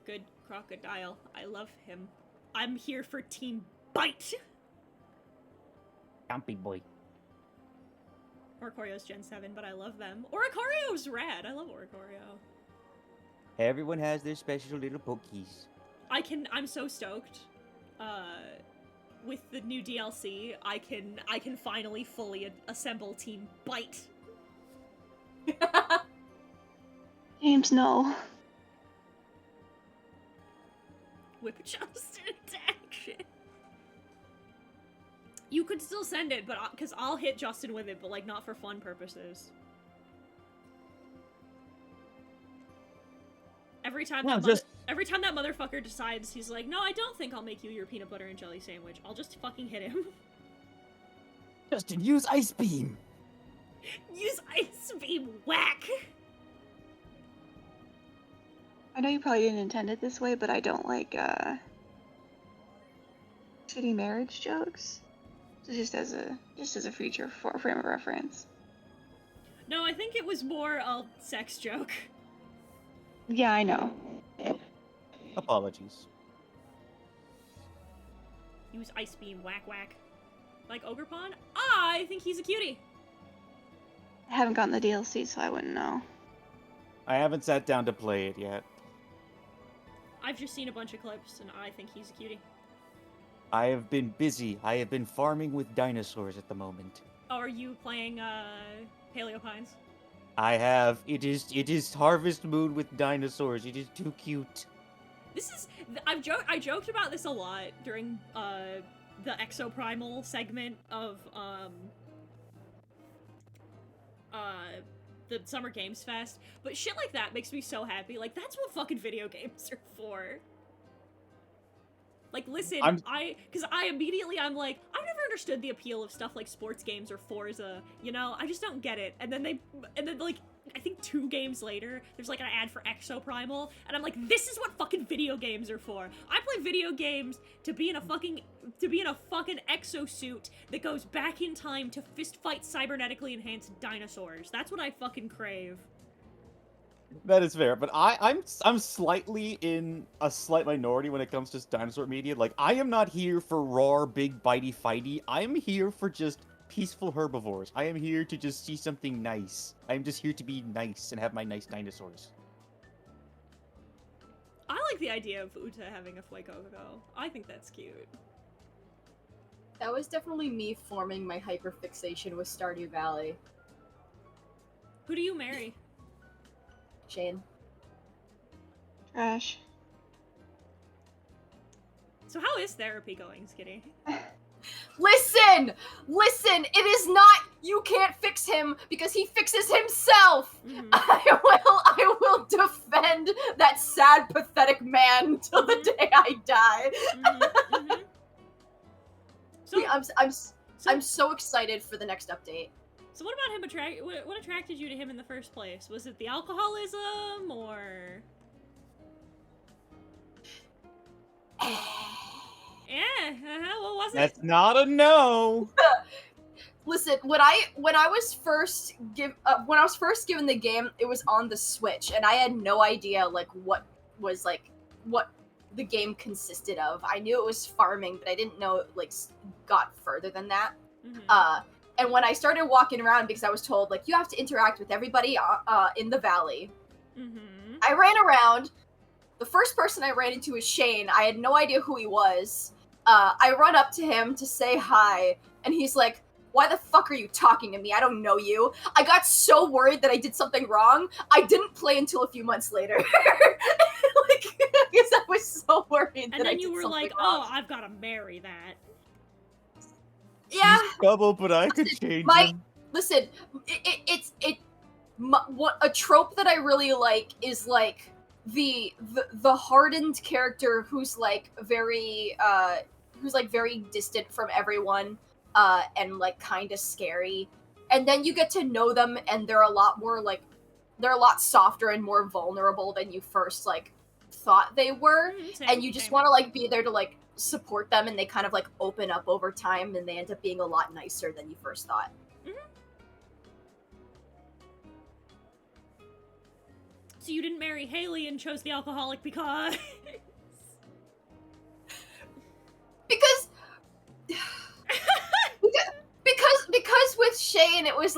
Good crocodile. I love him. I'm here for Team Bite!
Jumpy boy.
Oricorio's Gen 7, but I love them. Oricorio's rad! I love Oricorio.
Everyone has their special little pokies.
I'm so stoked. With the new DLC, I can finally fully assemble Team Bite.
James, no.
Whip Justin into action. You could still send it, but because I'll hit Justin with it, but like not for fun purposes. Every time that motherfucker decides he's like, no, I don't think I'll make you your peanut butter and jelly sandwich. I'll just fucking hit him.
Justin, use Ice Beam!
Use Ice Beam, whack!
I know you probably didn't intend it this way, but I don't like, shitty marriage jokes. So just as a future frame of reference.
No, I think it was more a sex joke.
Yeah, I know.
Apologies.
Use Ice Beam, whack whack. Like Ogrepon? I think he's a cutie.
I haven't gotten the DLC, so I wouldn't know.
I haven't sat down to play it yet.
I've just seen a bunch of clips, and I think he's a cutie.
I have been busy. I have been farming with dinosaurs at the moment.
Oh, are you playing, Paleo Pines?
I have. It is Harvest Moon with dinosaurs. It is too cute.
This is... I joked about this a lot during, the Exoprimal segment of, the Summer Games Fest, but shit like that makes me so happy. Like, that's what fucking video games are for. Like, listen, I'm like, I've never understood the appeal of stuff like sports games or Forza, you know? I just don't get it. And then like, I think 2 games later, there's like an ad for Exoprimal, and I'm like, this is what fucking video games are for. I play video games to be in a fucking exosuit that goes back in time to fist fight cybernetically enhanced dinosaurs. That's what I fucking crave.
That is fair, but I'm slightly in a slight minority when it comes to dinosaur media. Like, I am not here for raw, big, bitey, fighty. I am here for just peaceful herbivores. I am here to just see something nice. I am just here to be nice and have my nice dinosaurs.
I like the idea of Uta having a Fuecoco. I think that's cute.
That was definitely me forming my hyperfixation with Stardew Valley.
Who do you marry?
Shane.
Trash.
So how is therapy going, Skitty?
Listen! Listen! It is not you can't fix him because he fixes himself!
Mm-hmm.
I will defend that sad, pathetic man till the day I die.
Mm-hmm. Mm-hmm. So,
I'm so excited for the next update.
So what about him what attracted you to him in the first place? Was it the alcoholism, or... Yeah, what was it?
That's not a no!
Listen, when I was first given the game, it was on the Switch, and I had no idea what the game consisted of. I knew it was farming, but I didn't know it got further than that.
Mm-hmm.
And when I started walking around, because I was told you have to interact with everybody in the valley,
Mm-hmm.
I ran around. The first person I ran into was Shane. I had no idea who he was. I run up to him to say hi, and he's like, "Why the fuck are you talking to me? I don't know you." I got so worried that I did something wrong. I didn't play until a few months later. Because I was so worried that I did something wrong.
And then you were like, "Oh, I've got to marry that."
Yeah.
He's trouble, but I could change him.
Listen, what a trope that I really like is the hardened character who's very distant from everyone, and kind of scary, and then you get to know them, and they're a lot softer and more vulnerable than you first thought they were, and you just want to be there to support them, and they kind of open up over time, and they end up being a lot nicer than you first thought.
Mm-hmm. So you didn't marry Haley and chose the alcoholic because... because with Shane, it was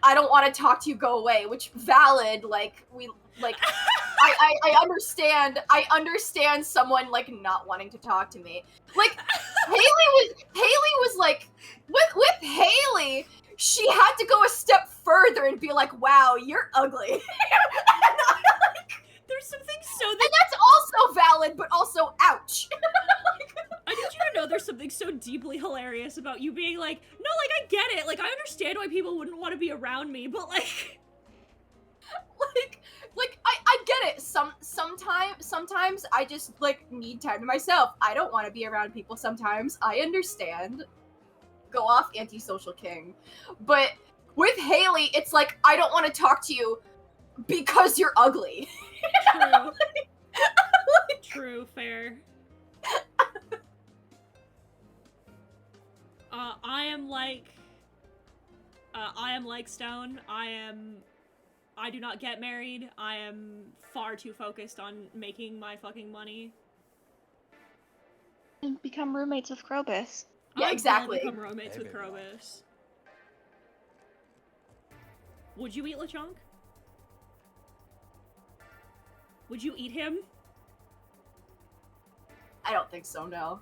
I don't want to talk to you, go away, which valid, like, we, like, I understand someone, like, not wanting to talk to me. Like, Haley was like, with Haley, she had to go a step further and be like, wow, you're ugly.
There's something so
And that's also valid, but also ouch.
I need you to know there's something so deeply hilarious about you being like, no, like, I get it. Like, I understand why people wouldn't want to be around me, but, like...
Like, I get it. Sometimes I just, like, need time to myself. I don't want to be around people sometimes. I understand. Go off, antisocial king. But with Haley, it's like, I don't want to talk to you because you're ugly.
True. True, fair. I am like Stone. I do not get married. I am far too focused on making my fucking money.
And become roommates with Krobus.
Yeah,
I will
exactly.
become roommates
Hey,
with
baby.
Krobus. Would you eat Lechonk? Would you eat him?
I don't think so, no.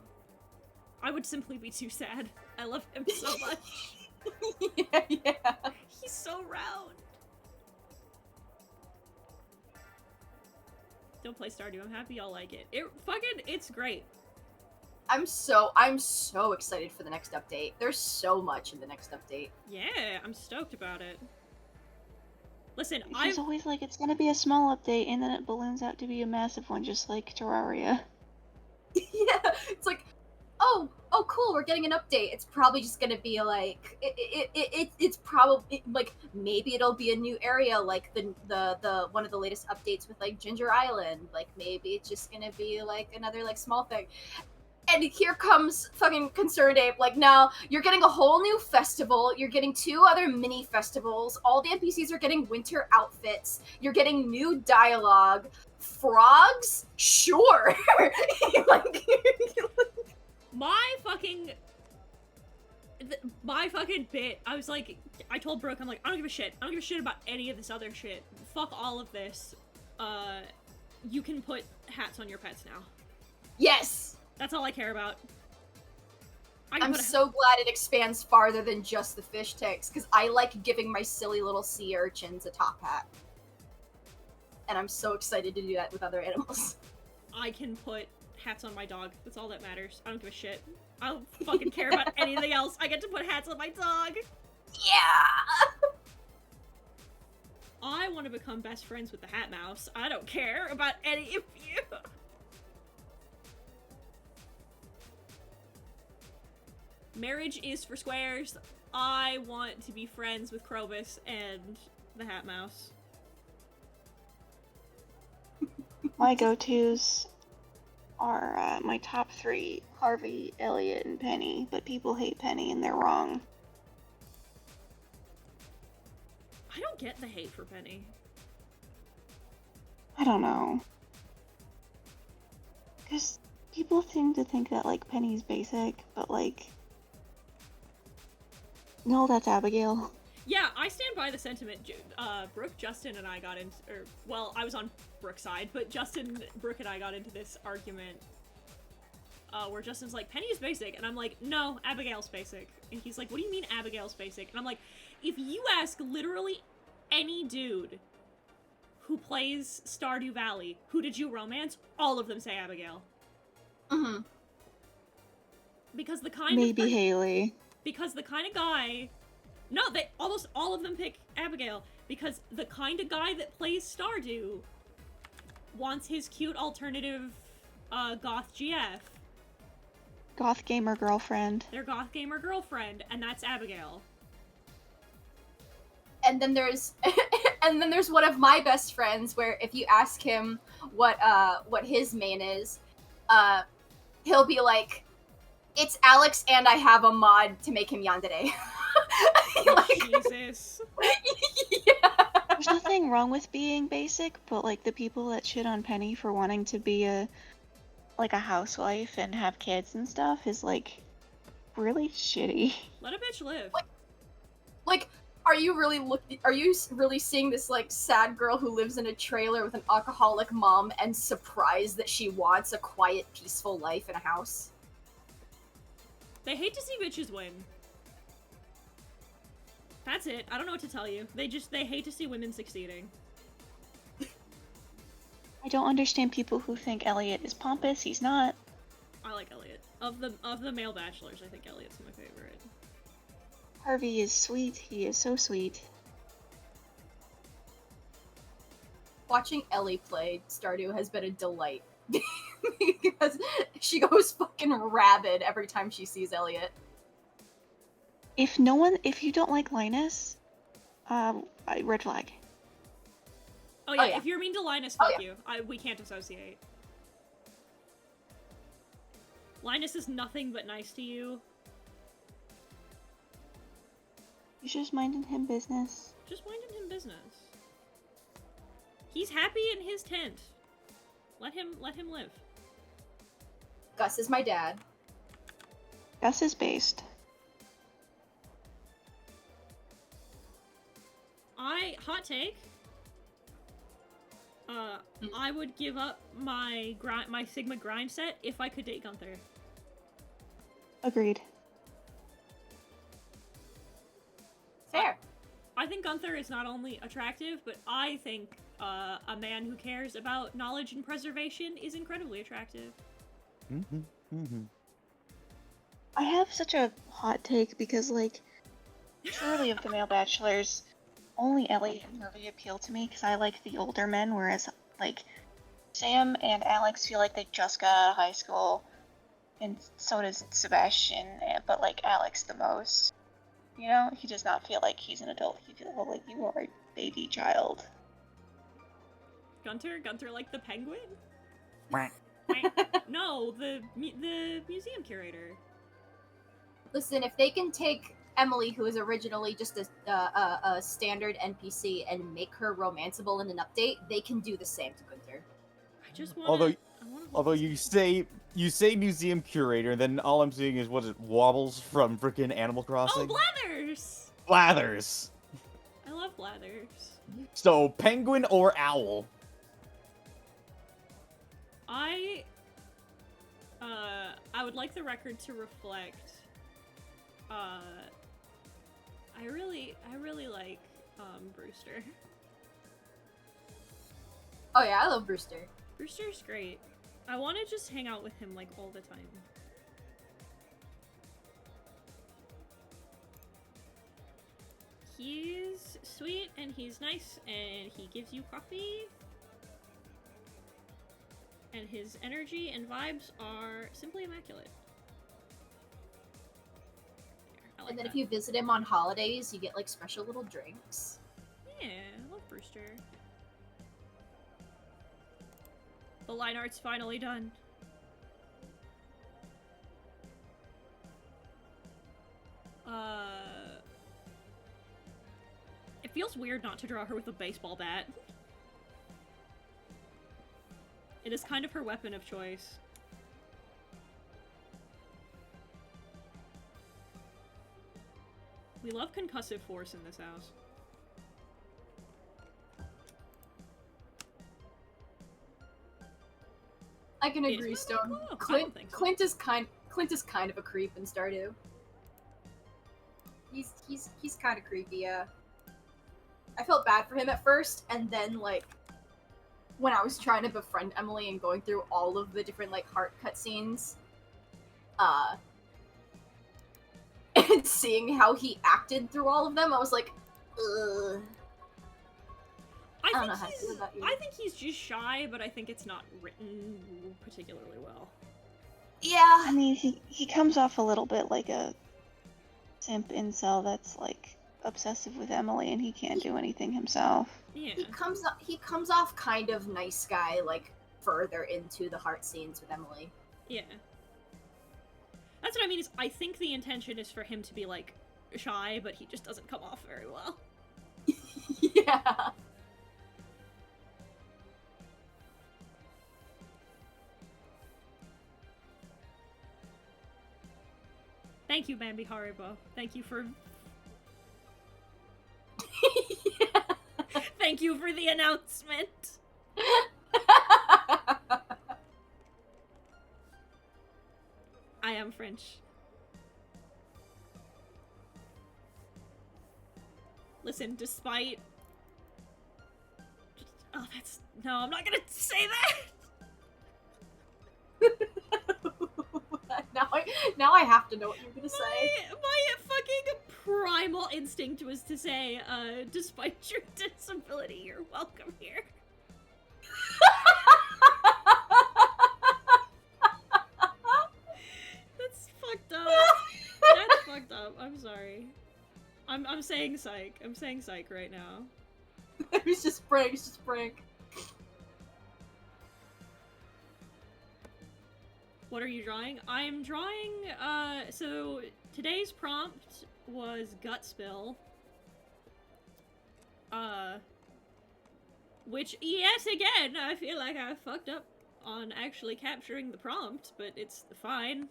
I would simply be too sad. I love him so much.
yeah.
He's so round. Don't play Stardew. I'm happy y'all like it. It's great.
I'm so excited for the next update. There's so much in the next update.
Yeah, I'm stoked about it. Listen,
It's always like it's gonna be a small update and then it balloons out to be a massive one, just like Terraria.
Yeah, it's like, oh, cool, we're getting an update. It's probably just gonna be like, it's probably like maybe it'll be a new area, like the one of the latest updates with like Ginger Island. Like maybe it's just gonna be like another like small thing. And here comes fucking Concerned Ape, like, no, you're getting a whole new festival, you're getting 2 other mini festivals, all the NPCs are getting winter outfits, you're getting new dialogue, frogs? Sure! Like,
my fucking bit, I was like, I told Brooke, I'm like, I don't give a shit. I don't give a shit about any of this other shit. Fuck all of this. You can put hats on your pets now.
yes!
That's all I care about.
I'm so glad it expands farther than just the fish tanks, because I like giving my silly little sea urchins a top hat. And I'm so excited to do that with other animals.
I can put hats on my dog. That's all that matters. I don't give a shit. I don't fucking care about anything else. I get to put hats on my dog.
Yeah!
I want to become best friends with the Hat Mouse. I don't care about any of you. Marriage is for squares. I want to be friends with Krobus and the Hat Mouse.
My go-tos are my top 3, Harvey, Elliot, and Penny, but people hate Penny and they're wrong.
I don't get the hate for Penny.
I don't know. Because people seem to think that, like, Penny's basic, but, like... No, that's Abigail.
Yeah, I stand by the sentiment. Brooke, Justin, and I got into, well, I was on Brooke's side, but Justin, Brooke, and I got into this argument, where Justin's like, Penny is basic, and I'm like, no, Abigail's basic. And he's like, what do you mean Abigail's basic? And I'm like, if you ask literally any dude who plays Stardew Valley, who did you romance, all of them say Abigail.
Mm-hmm.
Because the kind
Maybe
of...
Haley.
Because the kind of guy... No, they almost all of them pick Abigail. Because the kind of guy that plays Stardew wants his cute alternative goth GF.
Goth gamer girlfriend.
Their goth gamer girlfriend, and that's Abigail.
And then there's one of my best friends where if you ask him what his main is, he'll be like, it's Alex and I have a mod to make him yandere. Like,
Jesus.
yeah.
There's nothing wrong with being basic, but, like, the people that shit on Penny for wanting to be a housewife and have kids and stuff is, like, really shitty.
Let a bitch live.
Like, Are you really seeing this like sad girl who lives in a trailer with an alcoholic mom and surprised that she wants a quiet, peaceful life in a house?
They hate to see bitches win. That's it. I don't know what to tell you. They hate to see women succeeding.
I don't understand people who think Elliot is pompous. He's not.
I like Elliot. Of the male bachelors, I think Elliot's my favorite.
Harvey is sweet. He is so sweet.
Watching Ellie play Stardew has been a delight. Because she goes fucking rabid every time she sees Elliot.
If you don't like Linus, red flag.
Oh yeah,
yeah.
if you're mean to Linus, fuck
Oh, yeah.
you. We can't associate. Linus is nothing but nice to you.
He's just minding him business.
Just minding him business. He's happy in his tent. Let him live.
Gus is my dad.
Gus is based.
Hot take. I would give up my Sigma grind set if I could date Gunther.
Agreed.
Fair.
I think Gunther is not only attractive, but I think a man who cares about knowledge and preservation is incredibly attractive.
Mm-hmm. Mm-hmm.
I have such a hot take because, like, surely of the male bachelors, only Ellie really appealed to me because I like the older men, whereas, like, Sam and Alex feel like they just got out of high school, and so does Sebastian, but, like, Alex the most. You know, he does not feel like he's an adult. He feels like you are a baby child.
Gunther like the penguin?
Quack.
No, the museum curator.
Listen, if they can take Emily, who is originally just a standard NPC, and make her romanceable in an update, they can do the same to Gunther.
I just want.
Although you say museum curator, and then all I'm seeing is Wobbles from frickin' Animal Crossing.
Oh, Blathers!
Blathers.
I love Blathers.
So penguin or owl?
I would like the record to reflect. I really like Brewster.
Oh yeah, I love Brewster.
Brewster's great. I want to just hang out with him like all the time. He's sweet and he's nice and he gives you coffee. And his energy and vibes are simply immaculate. I like
And then
that.
if you visit him on holidays, you get like special little drinks.
Yeah, I love Brewster. The line art's finally done. It feels weird not to draw her with a baseball bat. It is kind of her weapon of choice. We love concussive force in this house.
I can
Is
agree,
Moonlight
Stone.
cool? I don't
Clint,
think so.
Clint is kind of a creep in Stardew. He's kind of creepy, yeah. I felt bad for him at first, and then like when I was trying to befriend Emily and going through all of the different like heart cutscenes, and seeing how he acted through all of them, I was like, ugh. I don't know how to feel about you.
I think he's just shy, but I think it's not written particularly well.
Yeah.
I mean, he comes off a little bit like a simp incel that's like obsessive with Emily and he can't do anything himself.
Yeah.
He comes off kind of nice guy, like further into the heart scenes with Emily.
Yeah. That's what I mean, is I think the intention is for him to be, like, shy, but he just doesn't come off very well.
Yeah.
Thank you, Bambi Haribo. Thank you for Thank you for the announcement. I am French. Listen, despite... Oh, that's... No, I'm not gonna say that!
now I have to know what you're gonna say.
My fucking primal instinct was to say, despite your disability, you're welcome here. That's fucked up. That's fucked up. I'm sorry. I'm saying psych. I'm saying psych right now.
It's just prank. It's just prank.
What are you drawing? I'm drawing, so today's prompt was gut spill. Which, yet again, I feel like I fucked up on actually capturing the prompt, but it's fine.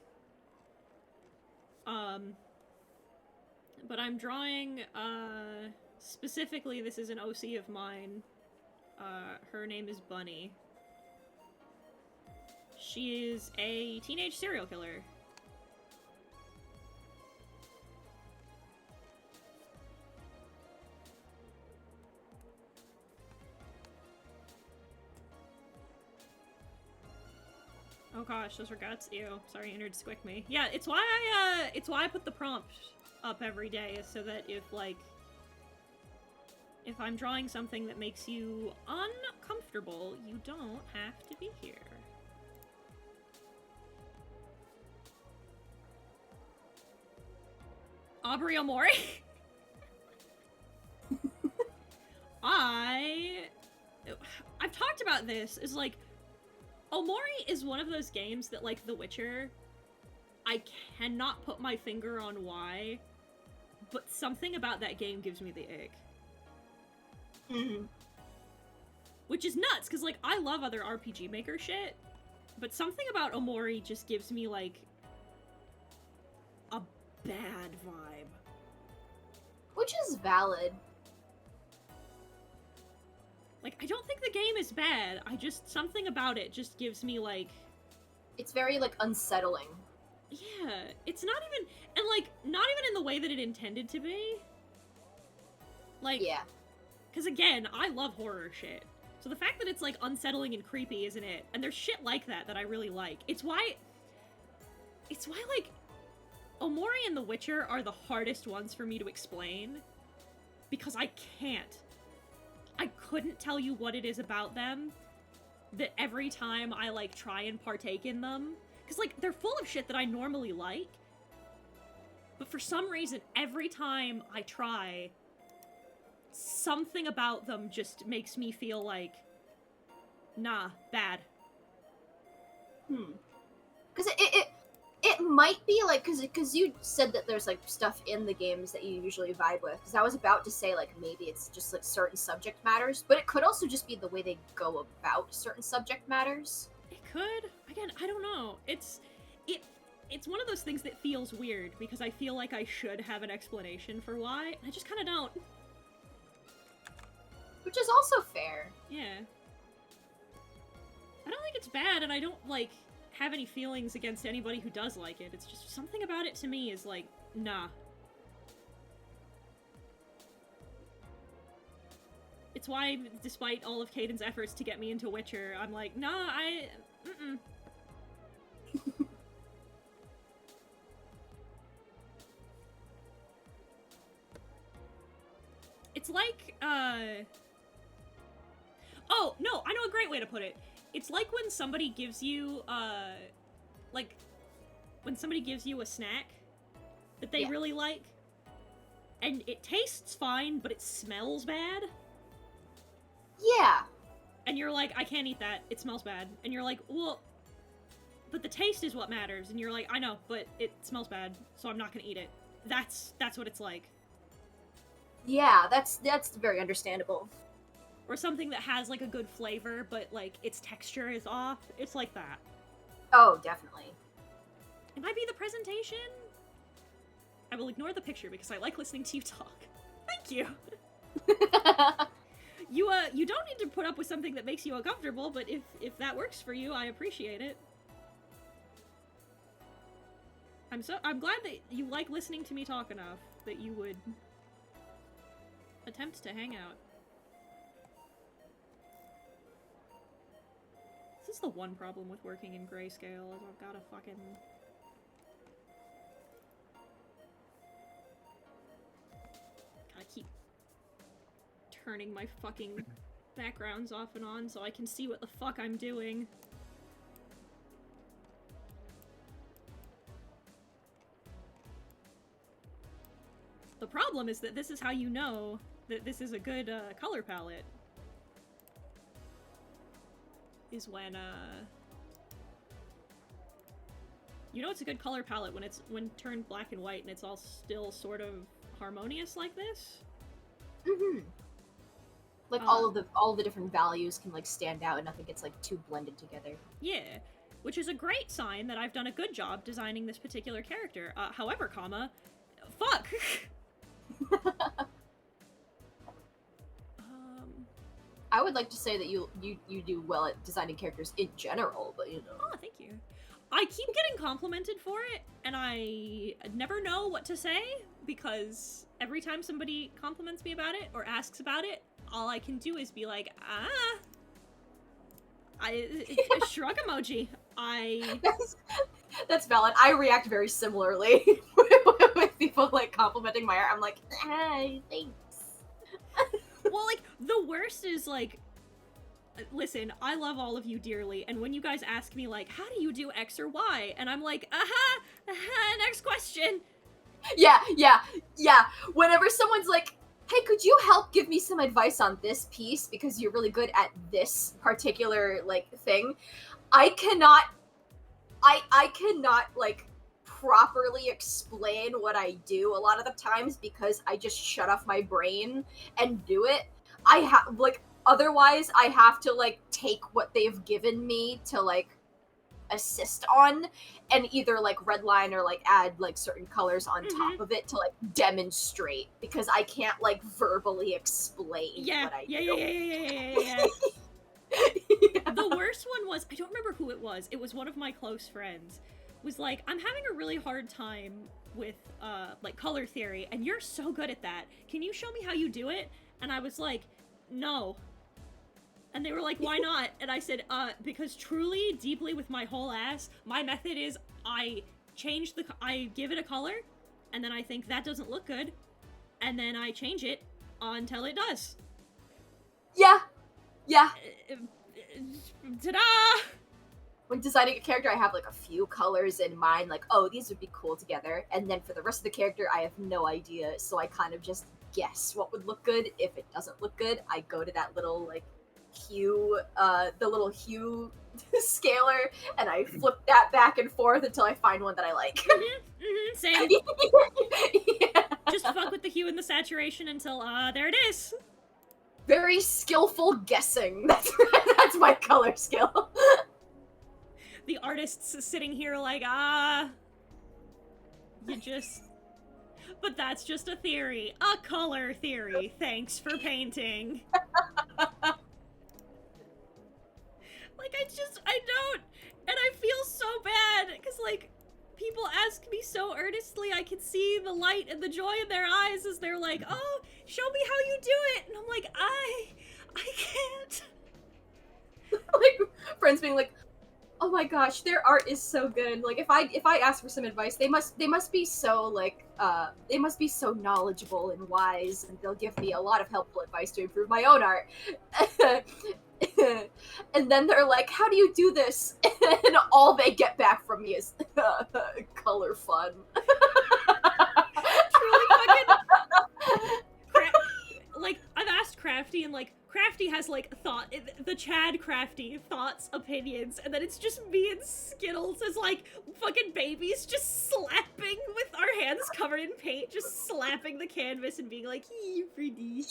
But I'm drawing, specifically, this is an OC of mine. Her name is Bunny. She is a teenage serial killer. Oh gosh, those are guts. Ew. Sorry, Andrew to squick me. Yeah, it's why I put the prompt up every day, so that if I'm drawing something that makes you uncomfortable, you don't have to be here. Aubrey Omori? I've talked about this, is like, Omori is one of those games that, like The Witcher, I cannot put my finger on why, but something about that game gives me the ick.
Mm-hmm.
Which is nuts, because, like, I love other RPG Maker shit, but something about Omori just gives me, like, a bad vibe.
Which is valid.
Like, I don't think the game is bad, something about it just gives me, like...
It's very, like, unsettling.
Yeah, it's not even... And, like, not even in the way that it intended to be. Like...
Yeah.
Because, again, I love horror shit. So the fact that it's, like, unsettling and creepy, isn't it? And there's shit like that I really like. It's why, like, Omori and The Witcher are the hardest ones for me to explain. Because I can't. I couldn't tell you what it is about them that every time I, like, try and partake in them... Because, like, they're full of shit that I normally like. But for some reason, every time I try... something about them just makes me feel like, nah, bad.
Because it might be, like, because you said that there's, like, stuff in the games that you usually vibe with. Because I was about to say, like, maybe it's just, like, certain subject matters. But it could also just be the way they go about certain subject matters.
It could. Again, I don't know. It's one of those things that feels weird, because I feel like I should have an explanation for why, and I just kind of don't.
Which is also fair.
Yeah. I don't think it's bad, and I don't, like, have any feelings against anybody who does like it. It's just something about it to me is like, nah. It's why, despite all of Caden's efforts to get me into Witcher, I'm like, nah, mm-mm. It's like, oh, no, I know a great way to put it. It's like when somebody gives you, when somebody gives you a snack that they really like, and it tastes fine, but it smells bad.
Yeah.
And you're like, I can't eat that, it smells bad. And you're like, well, but the taste is what matters. And you're like, I know, but it smells bad, so I'm not gonna eat it. That's what it's like.
Yeah, that's very understandable.
Or something that has, like, a good flavor, but, like, its texture is off. It's like that.
Oh, definitely.
It might be the presentation? I will ignore the picture because I like listening to you talk. Thank you! You don't need to put up with something that makes you uncomfortable, but if that works for you, I appreciate it. I'm glad that you like listening to me talk enough that you would attempt to hang out. This is the one problem with working in grayscale, is I've gotta fucking... gotta keep turning my fucking backgrounds off and on so I can see what the fuck I'm doing. The problem is that this is how you know that this is a good color palette. Is when you know it's a good color palette when turned black and white and it's all still sort of harmonious like this.
Mm-hmm. Like all of the different values can like stand out and nothing gets like too blended together. Yeah,
which is a great sign that I've done a good job designing this particular character. However, fuck.
I would like to say that you do well at designing characters in general, but you know.
Oh, thank you. I keep getting complimented for it, and I never know what to say, because every time somebody compliments me about it or asks about it, all I can do is be like, a shrug emoji.
That's valid. I react very similarly with people like complimenting my art. I'm like, thanks.
Well, like, the worst is, like, listen, I love all of you dearly, and when you guys ask me, like, how do you do X or Y? And I'm like, next question.
Yeah. Whenever someone's like, hey, could you help give me some advice on this piece because you're really good at this particular, like, thing, I cannot, like, properly explain what I do a lot of the times because I just shut off my brain and do it. Otherwise I have to, like, take what they've given me to, like, assist on and either, like, redline or, like, add, like, certain colors on top of it to, like, demonstrate because I can't, like, verbally explain what I do.
Yeah. The worst one was, I don't remember who it was one of my close friends, was like, I'm having a really hard time with, like, color theory, and you're so good at that. Can you show me how you do it? And I was like, no. And they were like, why not? And I said, because truly, deeply with my whole ass, my method is I give it a color, and then I think that doesn't look good, and then I change it until it does.
Yeah.
Ta-da!
When designing a character, I have, like, a few colors in mind, like, oh, these would be cool together, and then for the rest of the character, I have no idea, so I kind of just guess what would look good. If it doesn't look good, I go to that little, like, hue, the little hue scaler, and I flip that back and forth until I find one that I like.
Same.
Yeah.
Just fuck with the hue and the saturation until, there it is!
Very skillful guessing. That's my color skill.
The artists sitting here like, but that's just a theory. A color theory. Thanks for painting. Like, I don't, and I feel so bad, because, like, people ask me so earnestly, I can see the light and the joy in their eyes as they're like, oh, show me how you do it, and I'm like, I can't.
Like, friends being like, oh my gosh, their art is so good. Like, if I ask for some advice, they must be so, like, they must be so knowledgeable and wise, and they'll give me a lot of helpful advice to improve my own art. And then they're like, how do you do this? And all they get back from me is color fun.
Truly fucking... like, I've asked Crafty, and, like, Crafty has, like, the Chad Crafty thoughts, opinions, and then it's just me and Skittles as, like, fucking babies just slapping with our hands covered in paint, just slapping the canvas and being like, pretty.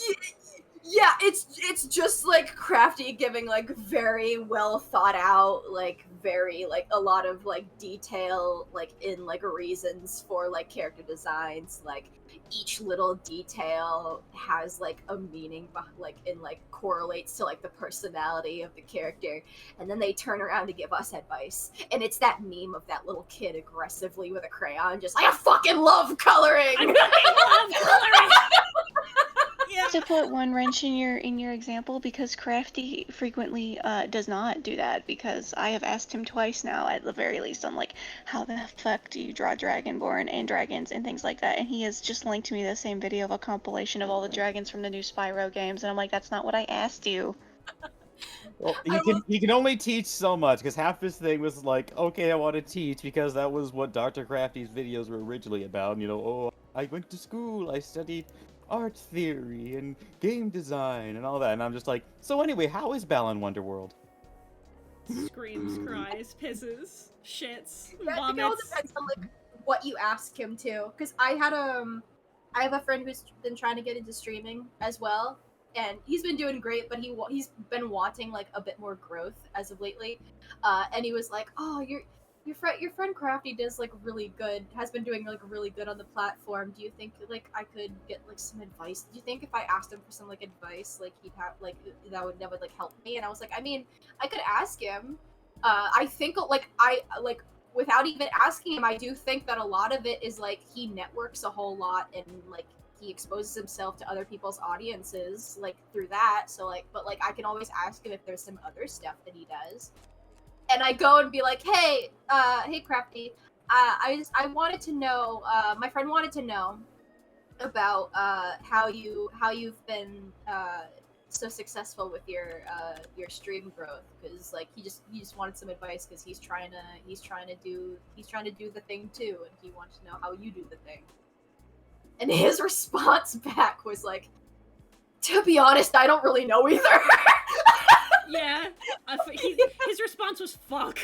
Yeah, it's just like Crafty giving like very well thought out, like very like a lot of like detail like in like reasons for like character designs. Like each little detail has like a meaning, like in like correlates to like the personality of the character, and then they turn around to give us advice, and it's that meme of that little kid aggressively with a crayon, just like I fucking love coloring.
I fucking love coloring. Yeah.
To put one wrench in your example, because Crafty frequently does not do that, because I have asked him twice now, at the very least, on like, how the fuck do you draw Dragonborn and dragons and things like that, and he has just linked me the same video of a compilation of all the dragons from the new Spyro games, and I'm like, that's not what I asked you.
Well, he can only teach so much, because half his thing was like, okay, I want to teach, because that was what Dr. Crafty's videos were originally about. You know, oh, I went to school, I studied art theory and game design and all that, and I'm just like, so anyway, how is Balan Wonderworld?
Screams, cries, pisses, shits,
Yeah, I think it all
vomits.
depends on like what you ask him to. Because I have a friend who's been trying to get into streaming as well, and he's been doing great, but he's been wanting like a bit more growth as of lately. And he was like, "Oh, your friend Crafty does like really good, has been doing like really good on the platform. Do you think like I could get like some advice? Do you think if I asked him for some like advice, like he'd have like that would like help me?" And I was like, I mean, I could ask him. I think like I like without even asking him, I do think that a lot of it is like he networks a whole lot and like he exposes himself to other people's audiences like through that. So like, but like I can always ask him if there's some other stuff that he does. And I go and be like, hey, hey, Crafty, I wanted to know, my friend wanted to know about how you've been so successful with your stream growth, because like he just wanted some advice because he's trying to do the thing too, and he wants to know how you do the thing. And his response back was like, to be honest, I don't really know either.
Yeah. His response was fuck.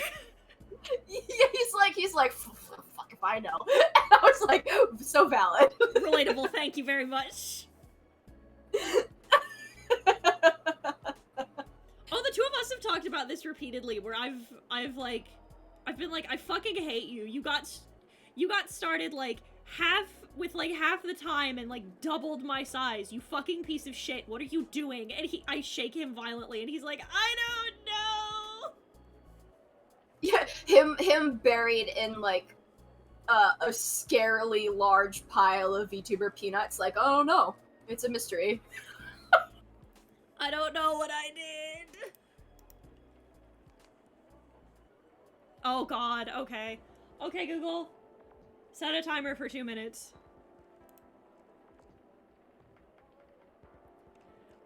Yeah, he's like, fuck if I know. And I was like, so valid.
Relatable, thank you very much. Oh, the two of us have talked about this repeatedly, where I've been like, I fucking hate you. You got started like half the time and like doubled my size. You fucking piece of shit. What are you doing? And I shake him violently, and he's like, I don't know.
Yeah, him buried in like a scarily large pile of VTuber peanuts. Like, oh no, it's a mystery.
I don't know what I did. Oh god, okay. Okay, Google. Set a timer for 2 minutes.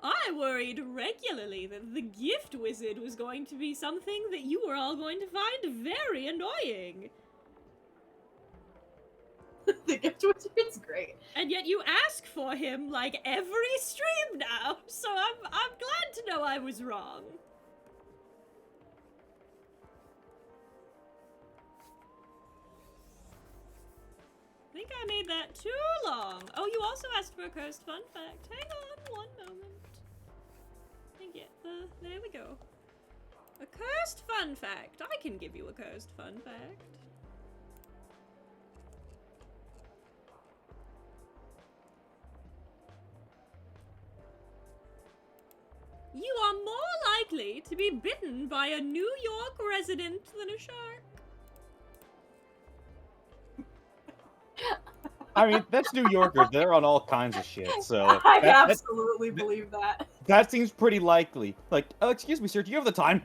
I worried regularly that the gift wizard was going to be something that you were all going to find very annoying.
The gift wizard's great.
And yet you ask for him like every stream now, so I'm glad to know I was wrong. I think I made that too long. Oh, you also asked for a cursed fun fact. Hang on one moment. There we go. A cursed fun fact. I can give you a cursed fun fact. You are more likely to be bitten by a New York resident than a shark.
I mean, that's New Yorkers. They're on all kinds of shit, so...
I absolutely believe that.
That seems pretty likely. Like, oh, excuse me, sir, do you have the time?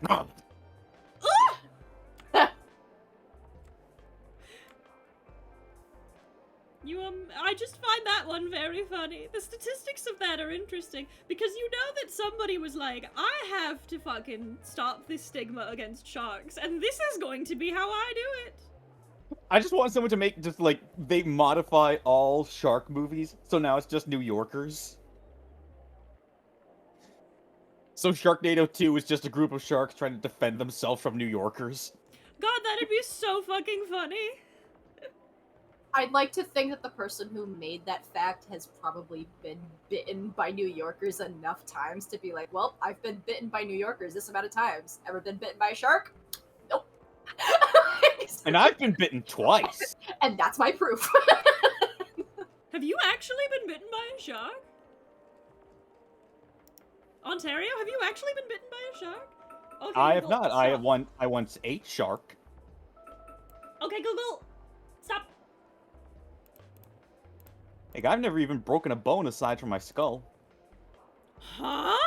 I just find that one very funny. The statistics of that are interesting, because you know that somebody was like, I have to fucking stop this stigma against sharks, and this is going to be how I do it.
I just want someone to make, just like, they modify all shark movies, so now it's just New Yorkers. So Sharknado 2 is just a group of sharks trying to defend themselves from New Yorkers.
God, that'd be so fucking funny.
I'd like to think that the person who made that fact has probably been bitten by New Yorkers enough times to be like, well, I've been bitten by New Yorkers this amount of times. Ever been bitten by a shark? Nope.
And I've been bitten twice.
And that's my proof.
Have you actually been bitten by a shark? Ontario, have you actually been bitten by a shark? Okay,
I have
Google,
not.
stop.
I once ate shark.
Okay, Google, stop.
Like, I've never even broken a bone aside from my skull.
Huh?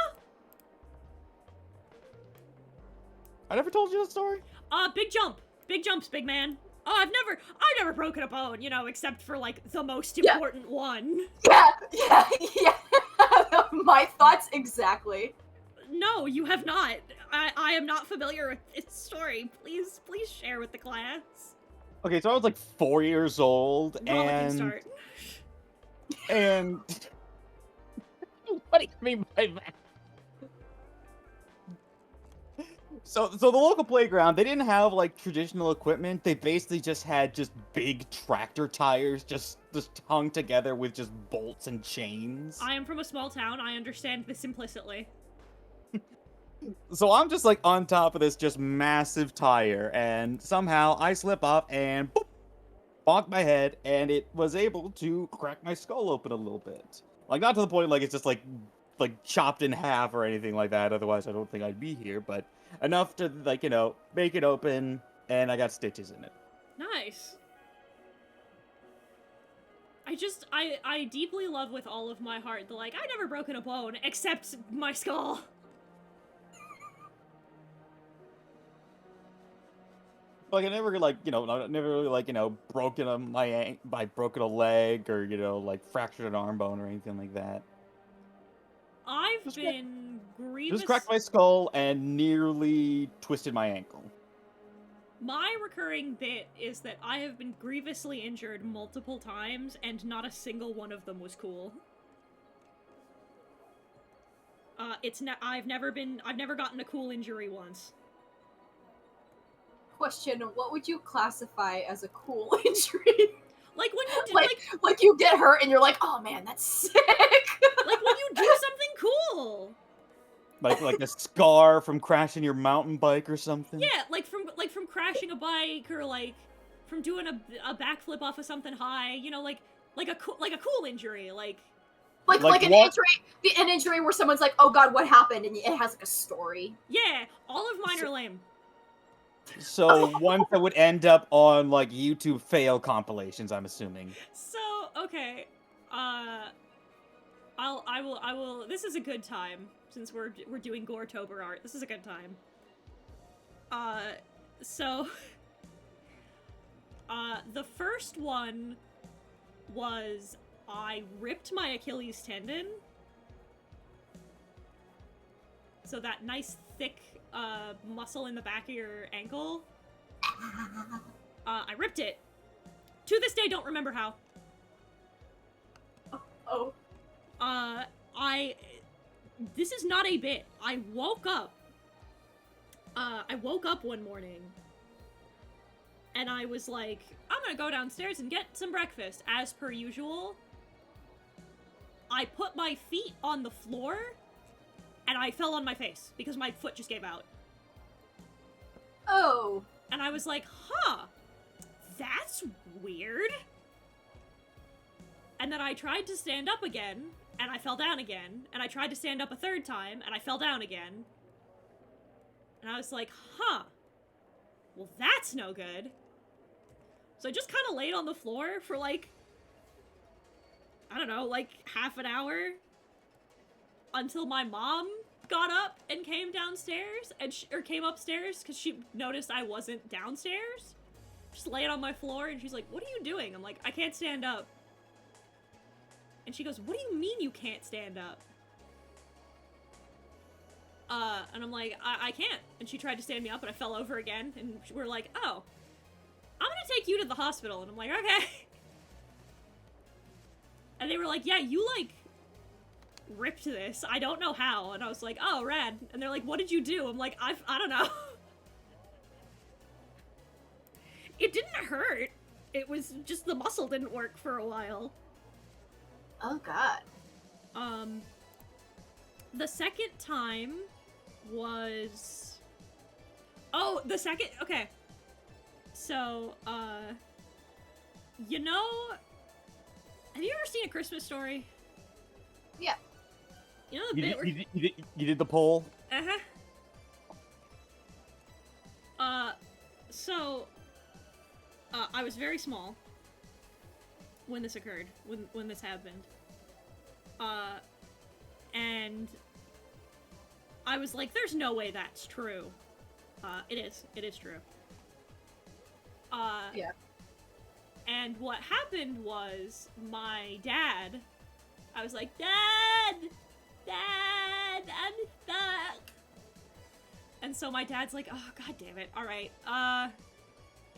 I never told you that story?
Big jump. Big jumps, big man. Oh, I've never broken a bone, you know, except for, like, the most important one.
Yeah. My thoughts exactly.
No, you have not. I am not familiar with this story. Please share with the class.
Okay, so I was like 4 years old,
Rollicking start.
and what do you mean by that? So the local playground, they didn't have like traditional equipment. They basically just had just big tractor tires just hung together with just bolts and chains.
I am from a small town. I understand this implicitly.
So I'm just like on top of this just massive tire, and somehow I slip up and boop, bonk my head, and it was able to crack my skull open a little bit. Like, not to the point like it's just like chopped in half or anything like that. Otherwise, I don't think I'd be here. But enough to like, you know, make it open, and I got stitches in it.
Nice. I deeply love with all of my heart the like, I never broken a bone except my skull.
Like, I never like, you know, I never really like, you know, broken broken a leg or, you know, like fractured an arm bone or anything like that.
I've
Just
been grievous.
Just cracked my skull and nearly twisted my ankle.
My recurring bit is that I have been grievously injured multiple times, and not a single one of them was cool. I've never gotten a cool injury once.
Question, what would you classify as a cool injury?
Like when you do,
like you get hurt and you're like, oh man, that's sick.
like when you do something cool.
Like a scar from crashing your mountain bike or something?
Yeah, like from crashing a bike, or like from doing a backflip off of something high, you know, like a cool injury, like
an injury where someone's like, oh god, what happened, and it has like a story.
Yeah, all of mine are lame.
So ones that would end up on like YouTube fail compilations, I'm assuming.
So okay, I will. This is a good time since we're doing Goretober art. This is a good time. So the first one was I ripped my Achilles tendon. So that nice thick muscle in the back of your ankle. I ripped it. To this day, don't remember how.
Oh.
This is not a bit. I woke up one morning, and I was like, I'm gonna go downstairs and get some breakfast, as per usual. I put my feet on the floor, and I fell on my face, because my foot just gave out.
Oh.
And I was like, huh, that's weird. And then I tried to stand up again, and I fell down again, and I tried to stand up a third time, and I fell down again. And I was like, huh, well that's no good. So I just kind of laid on the floor for like, I don't know, like half an hour, until my mom got up and came downstairs, and came upstairs, because she noticed I wasn't downstairs. Just laying on my floor, and she's like, what are you doing? I'm like, I can't stand up. And she goes, what do you mean you can't stand up? And I'm like, I can't. And she tried to stand me up, and I fell over again, and we're like, oh, I'm gonna take you to the hospital. And I'm like, okay. And they were like, yeah, you, like, ripped this. I don't know how. And I was like, oh, rad. And they're like, what did you do? I'm like, I don't know. It didn't hurt. It was just the muscle didn't work for a while.
Oh god.
The second time was... Okay. So, you know... Have you ever seen A Christmas Story?
Yeah.
You know the bit where...
You did the poll?
Uh-huh. So, I was very small when this occurred, when this happened. And I was like, there's no way that's true. It is true.
Yeah.
And what happened was, my dad, I was like, Dad, I'm stuck. And so my dad's like, oh, god damn it, alright,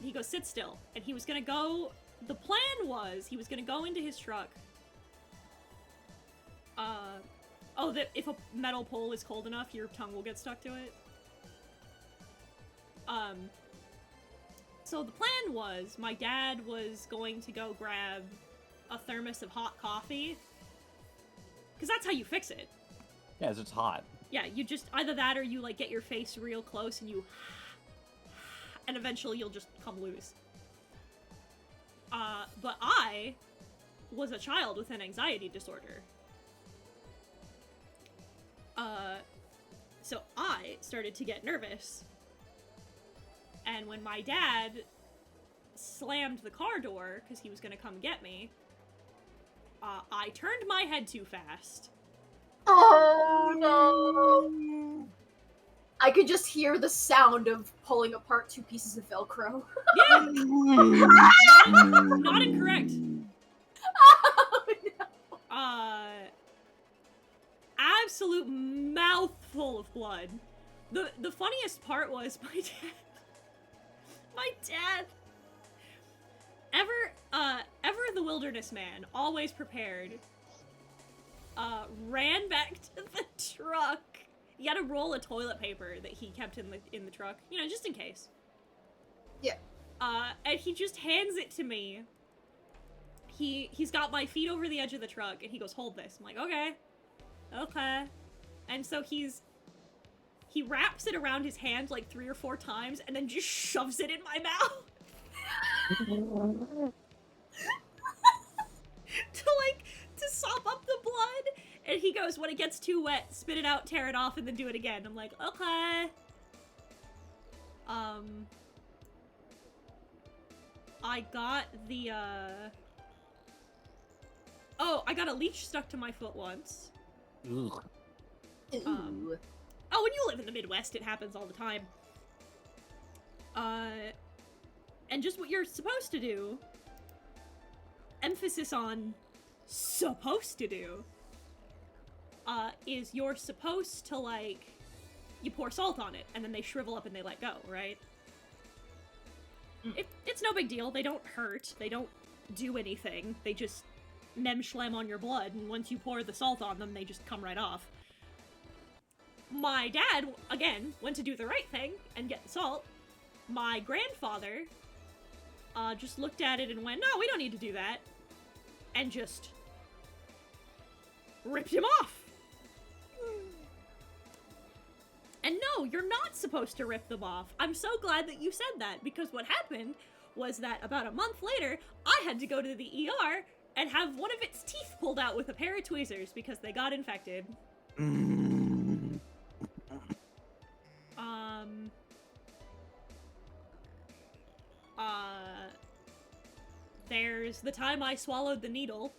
he goes, sit still. And he was gonna go, the plan was, he was gonna go into his truck. That if a metal pole is cold enough, your tongue will get stuck to it. So the plan was, my dad was going to go grab a thermos of hot coffee. Because that's how you fix it.
Yeah, it's hot.
Yeah, you just, either that or you, like, get your face real close and you... and eventually you'll just come loose. But I was a child with an anxiety disorder. So I started to get nervous. And when my dad slammed the car door, because he was gonna come get me, I turned my head too fast.
Oh no! I could just hear the sound of pulling apart two pieces of Velcro.
Yeah! Not incorrect.
Oh, no.
Absolute mouthful of blood. The funniest part was my dad, ever the wilderness man, always prepared, ran back to the truck. He had a roll of toilet paper that he kept in the truck, you know, just in case.
Yeah.
And he just hands it to me. He's got my feet over the edge of the truck, and he goes, hold this. I'm like, okay. And so he wraps it around his hand like 3 or 4 times, and then just shoves it in my mouth. to sop up the blood. And he goes, when it gets too wet, spit it out, tear it off, and then do it again. I'm like, okay. I got the, I got a leech stuck to my foot once.
Ugh.
Ooh.
Oh, when you live in the Midwest, it happens all the time. And just what you're supposed to do, emphasis on supposed to do, is you're supposed to, like, you pour salt on it, and then they shrivel up and they let go, right? It's no big deal. They don't hurt. They don't do anything. They just nem-shlem on your blood, and once you pour the salt on them, they just come right off. My dad, again, went to do the right thing and get the salt. My grandfather just looked at it and went, no, we don't need to do that. And just ripped him off. And no, you're not supposed to rip them off. I'm so glad that you said that, because what happened was that about a month later, I had to go to the ER and have one of its teeth pulled out with a pair of tweezers because they got infected. There's the time I swallowed the needle.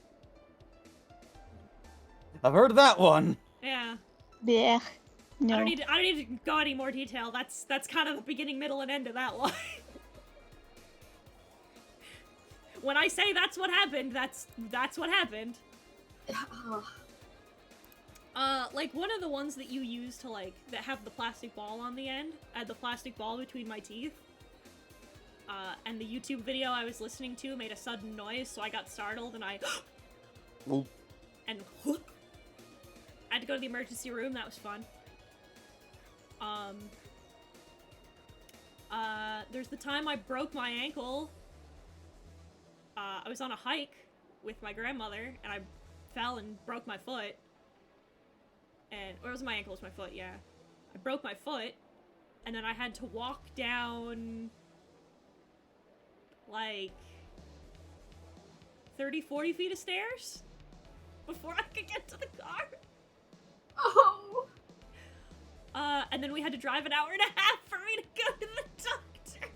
I've heard of that one.
Yeah.
Yeah. No.
I don't need to go any more detail. That's kind of the beginning, middle, and end of that one. When I say that's what happened, that's what happened. Like one of the ones that you use to, like, that have the plastic ball on the end. I had the plastic ball between my teeth. And the YouTube video I was listening to made a sudden noise, so I got startled and I
Ooh.
and I had to go to the emergency room. That was fun. There's the time I broke my ankle I was on a hike with my grandmother, and I fell and broke my foot. Or it was my ankle, it was my foot, yeah. I broke my foot, and then I had to walk down, like, 30, 40 feet of stairs before I could get to the car.
Oh.
And then we had to drive an hour and a half for me to go to the doctor.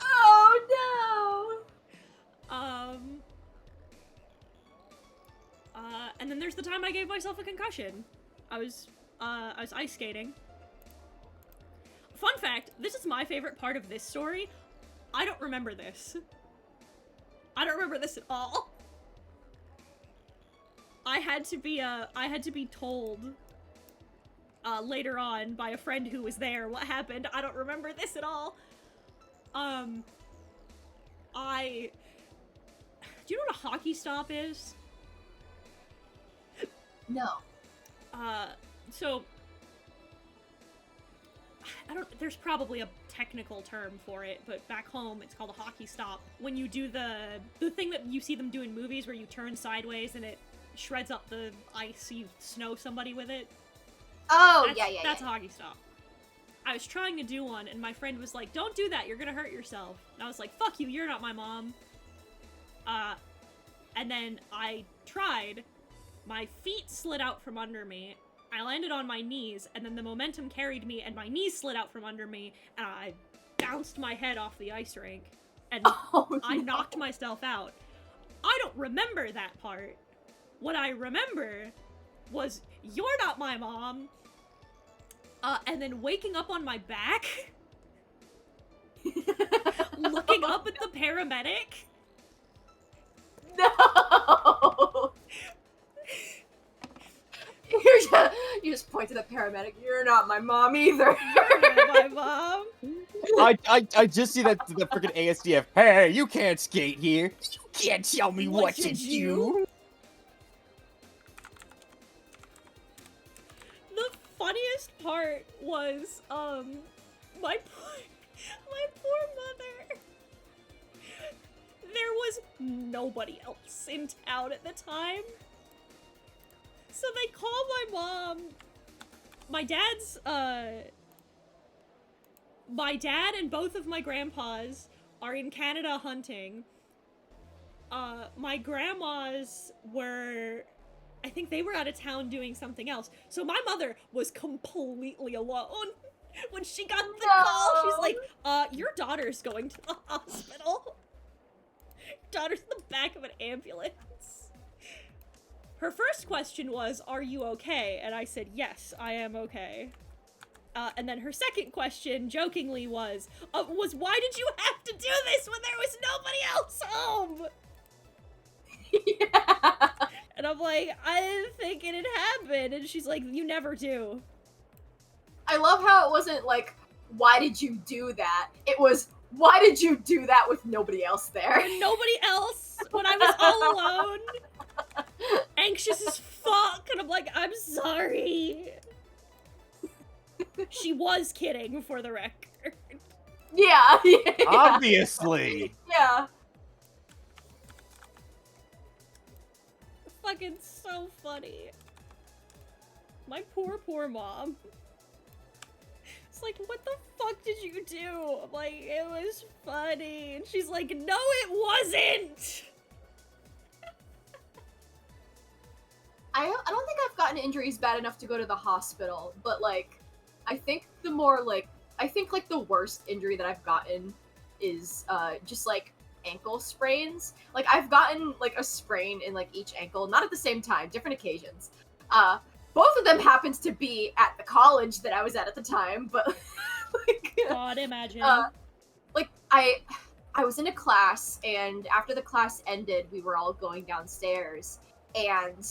Oh no.
And then there's the time I gave myself a concussion. I was ice skating. Fun fact, this is my favorite part of this story. I don't remember this. I don't remember this at all. I had to be told later on by a friend who was there what happened. I don't remember this at all. Do you know what a hockey stop is?
No.
So there's probably a technical term for it, but back home it's called a hockey stop. When you do the thing that you see them do in movies where you turn sideways and it shreds up the ice, so you snow somebody with it.
Oh,
That's a hockey stop. I was trying to do one, and my friend was like, don't do that, you're gonna hurt yourself. And I was like, fuck you, you're not my mom. And then I tried. My feet slid out from under me. I landed on my knees, and then the momentum carried me, and my knees slid out from under me, and I bounced my head off the ice rink, and I knocked myself out. I don't remember that part. What I remember was, you're not my mom, and then waking up on my back, looking up at the paramedic.
No! You just point to the paramedic. You're not my mom either.
You're not my mom.
I just see that the freaking ASDF. Hey, you can't skate here. You can't tell me what to do.
The funniest part was, my poor mother. There was nobody else in town at the time. So they called my mom. My dad and both of my grandpas are in Canada hunting. My grandmas were, I think they were out of town doing something else. So my mother was completely alone. When she got the call, she's like, your daughter's going to the hospital. Your daughter's in the back of an ambulance. Her first question was, are you okay? And I said, yes, I am okay. And then her second question, jokingly, was why did you have to do this when there was nobody else home?
Yeah.
And I'm like, I didn't think it had happened. And she's like, you never do.
I love how it wasn't like, why did you do that? It was, why did you do that with nobody else there?
When nobody else, when I was all alone, anxious as fuck, and I'm like, I'm sorry. She was kidding, for the record.
Yeah.
Obviously.
Yeah.
Fucking so funny. My poor mom. It's like, what the fuck did you do? I'm like, it was funny. And she's like, no, it wasn't!
I don't think I've gotten injuries bad enough to go to the hospital, but, like, I think the worst injury that I've gotten is, just, like, ankle sprains. Like, I've gotten, like, a sprain in, like, each ankle, not at the same time, different occasions. Both of them happens to be at the college that I was at the time, but, like...
God, imagine.
Like, I was in a class, and after the class ended, we were all going downstairs, and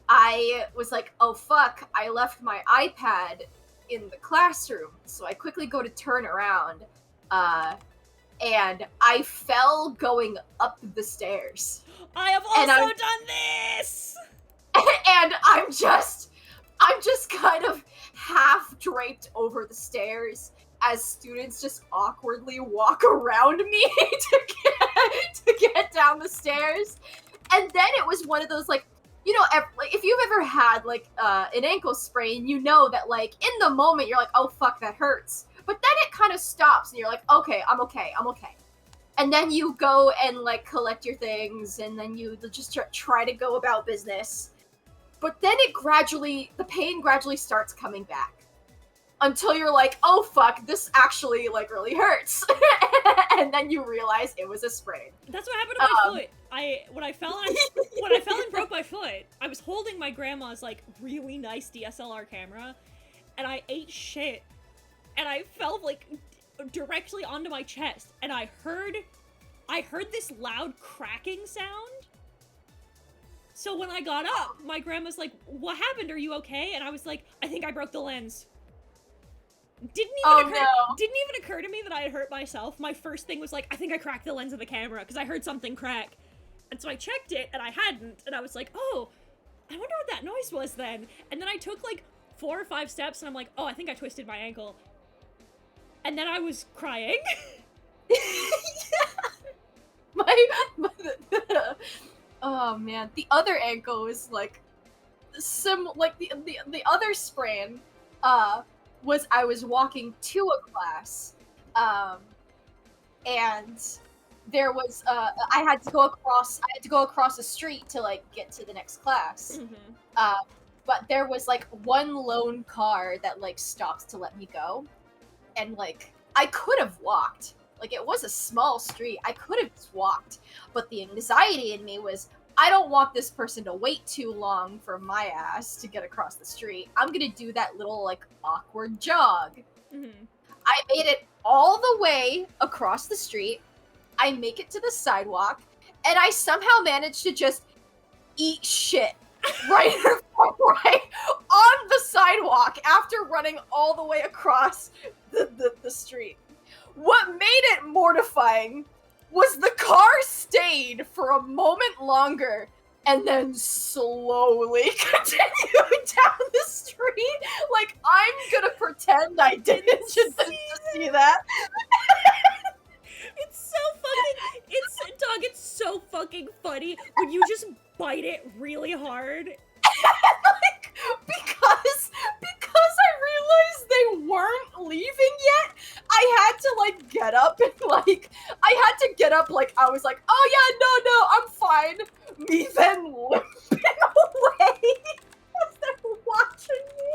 I was like, oh fuck, I left my iPad in the classroom, so I quickly go to turn around, and I fell going up the stairs.
I have also done this!
And I'm just kind of half draped over the stairs as students just awkwardly walk around me to get down the stairs. And then it was one of those, like, you know, like, if you've ever had, like, an ankle sprain, you know that, like, in the moment, you're like, oh, fuck, that hurts. But then it kind of stops, and you're like, okay, I'm okay. And then you go and, like, collect your things, and then you just try to go about business. But then the pain gradually starts coming back. Until you're like, oh, fuck, this actually, like, really hurts. And then you realize it was a sprain.
That's what happened to my foot. When I fell and broke my foot, I was holding my grandma's, like, really nice DSLR camera, and I ate shit, and I fell, like, directly onto my chest, and I heard this loud cracking sound. So when I got up, my grandma's like, what happened? Are you okay? And I was like, I think I broke the lens. Didn't even occur to me that I had hurt myself. My first thing was like, I think I cracked the lens of the camera because I heard something crack. And so I checked it, and I hadn't, and I was like, oh, I wonder what that noise was then. And then I took, like, 4 or 5 steps, and I'm like, oh, I think I twisted my ankle. And then I was crying.
Oh, man. The other ankle was, like, the other sprain, was I was walking to a class, and there was I had to go across the street to, like, get to the next class.
Mm-hmm.
But there was, like, one lone car that, like, stopped to let me go, and, like, I could have walked. Like, it was a small street. I could have just walked, but the anxiety in me was, I don't want this person to wait too long for my ass to get across the street. I'm gonna do that little, like, awkward jog.
Mm-hmm.
I made it all the way across the street. I make it to the sidewalk, and I somehow managed to just eat shit right on the sidewalk after running all the way across the street. What made it mortifying was the car stayed for a moment longer and then slowly continued down the street. Like, I'm gonna pretend I didn't just see that.
It's so fucking funny when you just bite it really hard.
Like, because I realized they weren't leaving yet, I had to, like, get up and, like, I was like, oh yeah, no, I'm fine. Me then limping away as they're watching me.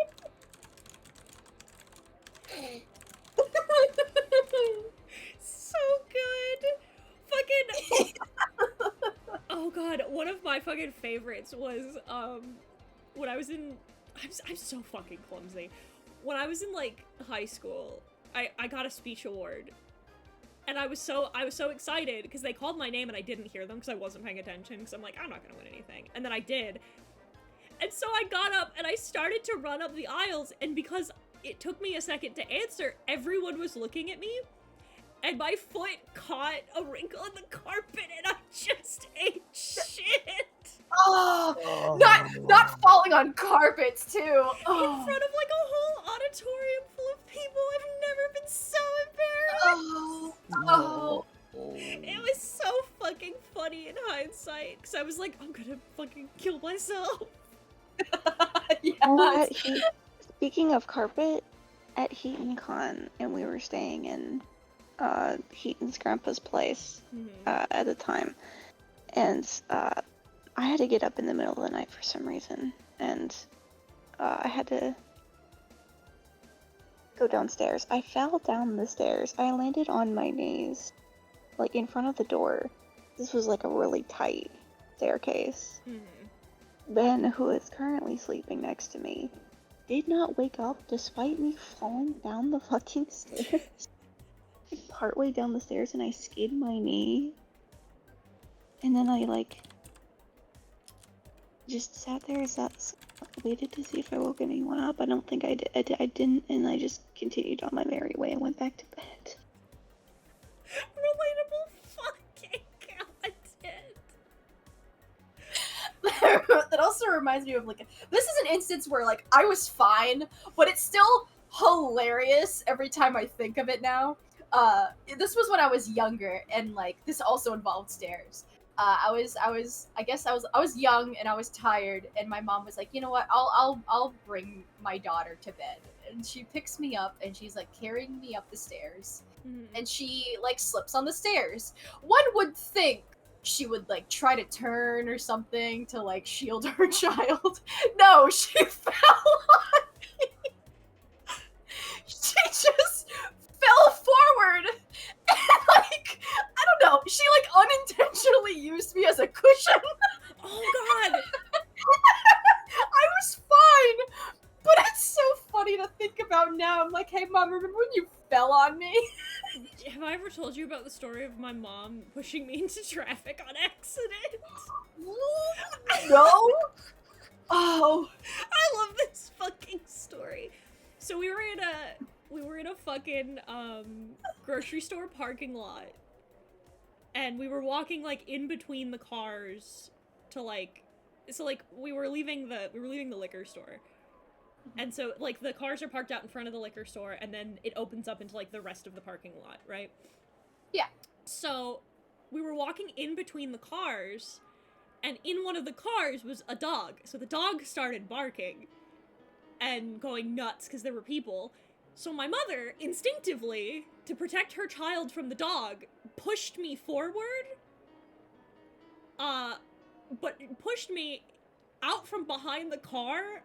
So good. Fucking. Oh god, one of my fucking favorites was when I was in. I'm so fucking clumsy. When I was in, like, high school, I got a speech award. And I was so excited because they called my name and I didn't hear them because I wasn't paying attention because I'm like, I'm not gonna win anything. And then I did. And so I got up and I started to run up the aisles, and because it took me a second to answer, everyone was looking at me, and my foot caught a wrinkle in the carpet and I just ate shit.
Oh, not falling on carpets too. Oh.
In front of, like, a whole auditorium full of people. I've never been so embarrassed.
Oh.
It was so fucking funny in hindsight, because I was like, I'm gonna fucking kill myself.
Oh, speaking of carpet, at HeatonCon, and we were staying in Heaton's grandpa's place at the time, and I had to get up in the middle of the night for some reason, and I had to go downstairs. I fell down the stairs. I landed on my knees, like, in front of the door. This was, like, a really tight staircase. Ben, who is currently sleeping next to me, did not wake up despite me falling down the fucking stairs. Partway down the stairs, and I skid my knee. And then I, like, just sat there, waited to see if I woke anyone up. I don't think I did. I didn't, and I just continued on my merry way and went back to bed.
Relatable fucking
That also reminds me of, like, this is an instance where, like, I was fine, but it's still hilarious hilarious every time I think of it now. This was when I was younger, and like this also involved stairs. I was young and I was tired, and my mom was like, you know what, I'll bring my daughter to bed, and she picks me up and she's like carrying me up the stairs, and she like slips on the stairs. One would think she would like try to turn or something to like shield her child. No, she fell on me. She just fell forward and like I don't know, she like unintentionally used me as a cushion.
Oh god!
I was fine, but it's so funny to think about now. I'm like, hey mom, remember when you fell on me?
Have I ever told you about the story of my mom pushing me into traffic on accident?
No. Oh,
I love this fucking story. So we were in a fucking grocery store parking lot, and we were walking like in between the cars to like, so like we were leaving the liquor store, and so like the cars are parked out in front of the liquor store, and then it opens up into like the rest of the parking lot, right?
yeah.
So we were walking in between the cars, and in one of the cars was a dog. So the dog started barking and going nuts because there were people. So my mother, instinctively, to protect her child from the dog, pushed me forward, but pushed me out from behind the car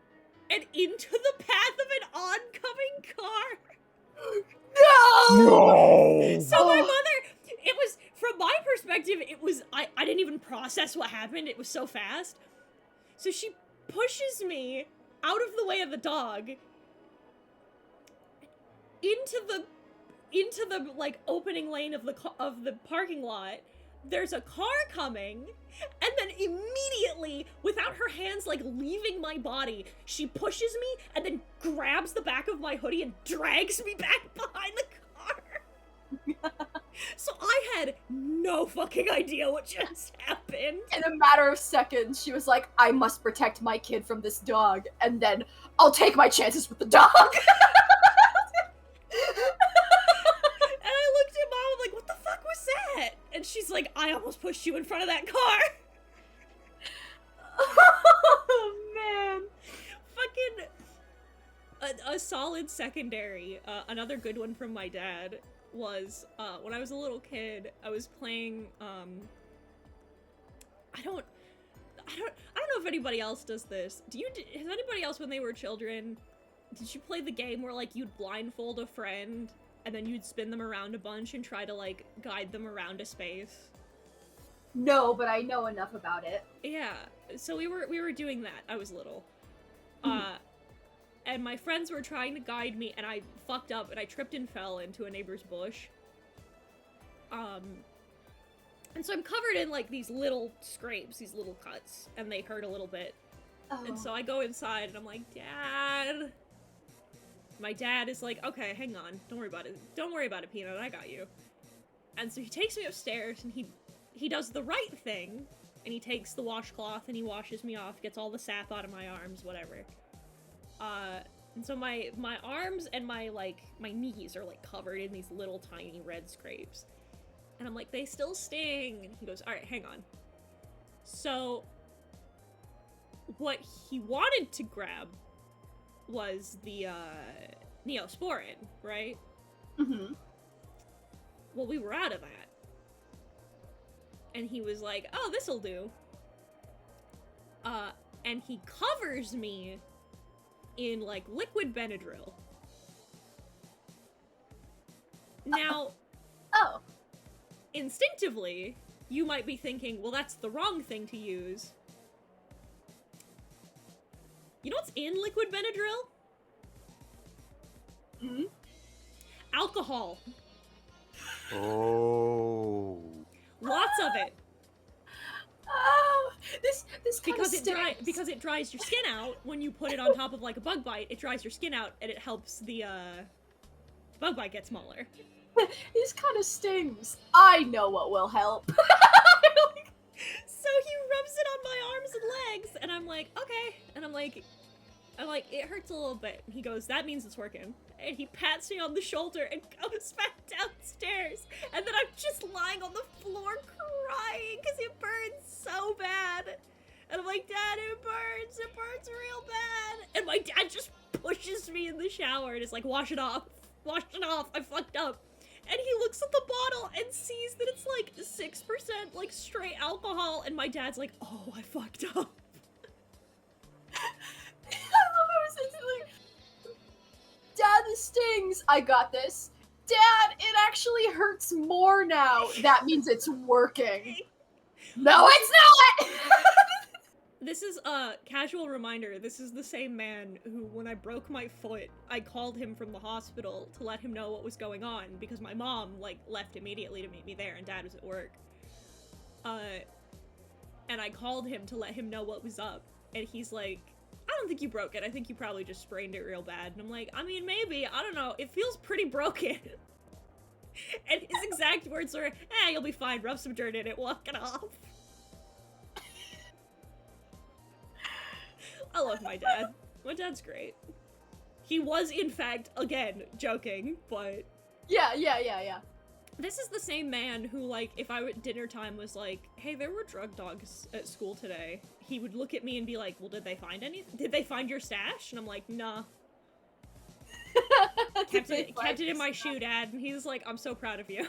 and into the path of an oncoming car.
No.
So my mother, it was, from my perspective, it was, I didn't even process what happened. It was so fast. So she pushes me out of the way of the dog into the like opening lane of the parking lot. There's a car coming, and then immediately, without her hands like leaving my body, she pushes me and then grabs the back of my hoodie and drags me back behind the car. So I had no fucking idea what just happened.
In a matter of seconds, she was like, I must protect my kid from this dog, and then I'll take my chances with the dog.
And I looked at mom, I'm like, what the fuck was that? And she's like, I almost pushed you in front of that car.
Oh, man.
Fucking a solid secondary, another good one from my dad was, when I was a little kid, I was playing, I don't know if anybody else does this. Has anybody else, when they were children, did you play the game where, like, you'd blindfold a friend, and then you'd spin them around a bunch and try to, like, guide them around a space?
No, but I know enough about it.
Yeah, so we were doing that. I was little. And my friends were trying to guide me, and I fucked up, and I tripped and fell into a neighbor's bush. And so I'm covered in, like, these little scrapes, these little cuts, and they hurt a little bit.
Oh.
And so I go inside, and I'm like, Dad. My dad is like, okay, hang on, don't worry about it. Don't worry about it, Peanut, I got you. And so he takes me upstairs, and he does the right thing, and he takes the washcloth, and he washes me off, gets all the sap out of my arms, whatever. And so my arms and my knees are, like, covered in these little tiny red scrapes. And I'm like, they still sting. And he goes, all right, hang on. So what he wanted to grab was the, Neosporin, right?
Mm-hmm.
Well, we were out of that. And he was like, oh, this'll do. And he covers me in, like, liquid Benadryl. Now,
Oh.
instinctively, you might be thinking, well, that's the wrong thing to use. You know what's in liquid Benadryl?
Mm-hmm.
Alcohol.
Oh.
Lots of it.
Oh, this kind
Because
of
because it dries your skin out when you put it on top of, like, a bug bite. It dries your skin out, and it helps the bug bite get smaller.
This kind of stings. I know what will help.
So he rubs it on my arms and legs, and I'm like, okay. And I'm like, it hurts a little bit. And he goes, that means it's working. And he pats me on the shoulder and goes back downstairs. And then I'm just lying on the floor crying because it burns so bad. And I'm like, Dad, it burns real bad. And my dad just pushes me in the shower and is like, wash it off, I fucked up. And he looks at the bottle and sees that it's like 6% like straight alcohol. And my dad's like, oh, I fucked up.
I love how it's like, Dad, this stings. I got this. Dad, it actually hurts more now. That means it's working. No, it's not!
This is a casual reminder. This is the same man who, when I broke my foot, I called him from the hospital to let him know what was going on because my mom, like, left immediately to meet me there and Dad was at work. And I called him to let him know what was up. And he's like, I don't think you broke it. I think you probably just sprained it real bad. And I'm like, I mean, maybe. I don't know. It feels pretty broken. And his exact words were, you'll be fine. Rub some dirt in it. Walk it off. I love my dad. My dad's great. He was, in fact, again, joking, but...
Yeah.
This is the same man who, like, if I at dinner time was like, hey, there were drug dogs at school today, he would look at me and be like, well, did they find anything? Did they find your stash? And I'm like, nah. kept it in my shoe, Dad. And he was like, I'm so proud of you.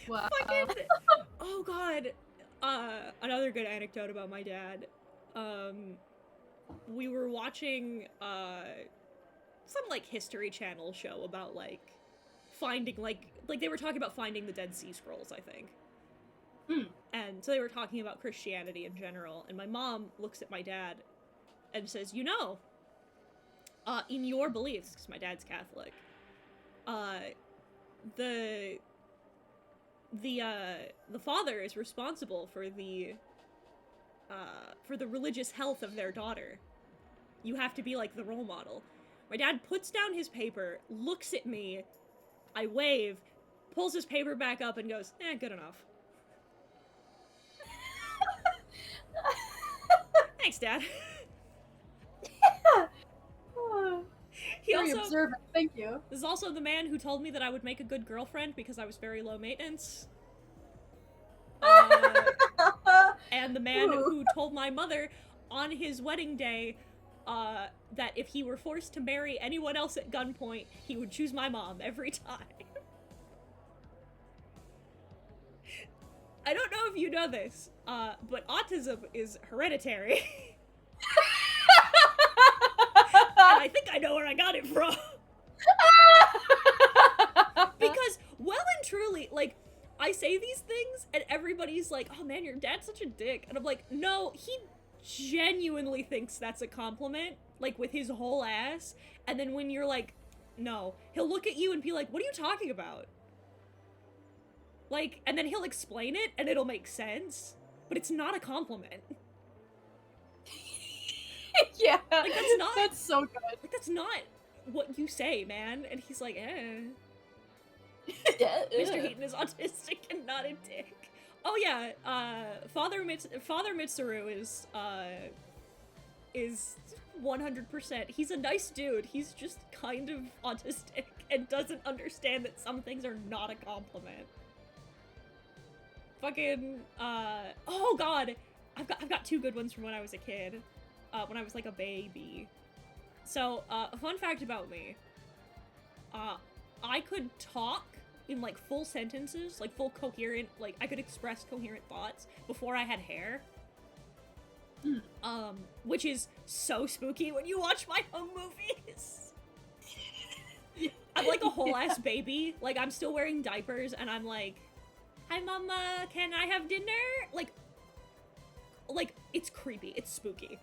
Wow.
Fucking... Oh, God. Another good anecdote about my dad. We were watching, some, like, History Channel show about, like, finding, like, they were talking about finding the Dead Sea Scrolls, I think. And so they were talking about Christianity in general, and my mom looks at my dad and says, you know, in your beliefs, because my dad's Catholic, the father is responsible for the religious health of their daughter. You have to be like the role model. My dad puts down his paper, looks at me, I wave, pulls his paper back up and goes, good enough. Thanks, Dad.
Yeah.
He
Very
also
observant, thank you.
This is also the man who told me that I would make a good girlfriend because I was very low maintenance. And the man who told my mother on his wedding day that if he were forced to marry anyone else at gunpoint, he would choose my mom every time. I don't know if you know this, but autism is hereditary. And I think I know where I got it from. Because, well and truly, like, I say these things, and everybody's like, oh man, your dad's such a dick. And I'm like, no, he genuinely thinks that's a compliment, like, with his whole ass. And then when you're like, no, he'll look at you and be like, what are you talking about? Like, and then he'll explain it, and it'll make sense, but it's not a compliment.
Yeah,
like,
that's so good.
Like, that's not what you say, man. And he's like, Mr. Heaton is autistic and not a dick. Oh yeah, Father Mitsuru is 100%. He's a nice dude. He's just kind of autistic and doesn't understand that some things are not a compliment. Fucking, oh god, I've got two good ones from when I was a kid, when I was like a baby. So, a fun fact about me, I could talk in like full sentences, like full coherent, like I could express coherent thoughts before I had hair. Which is so spooky when you watch my home movies. I'm like a whole ass baby, like I'm still wearing diapers and I'm like, hi mama, can I have dinner? Like it's creepy, it's spooky.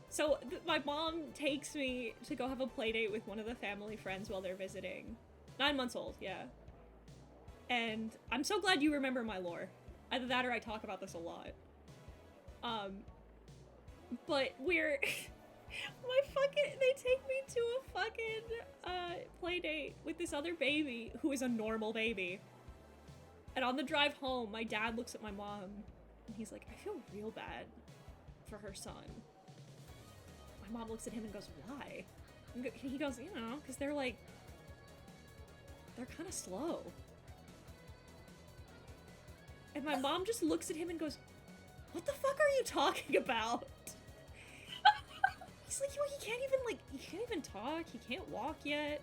So my mom takes me to go have a play date with one of the family friends while they're visiting. 9 months old, yeah. And I'm so glad you remember my lore. Either that or I talk about this a lot. But we're... they take me to a fucking, play date with this other baby who is a normal baby. And on the drive home, my dad looks at my mom, and he's like, I feel real bad for her son. my mom looks at him and goes, why? And he goes, you know, because they're like, they're kind of slow. And my mom just looks at him and goes, what the fuck are you talking about? He's like, he can't even talk, he can't walk yet.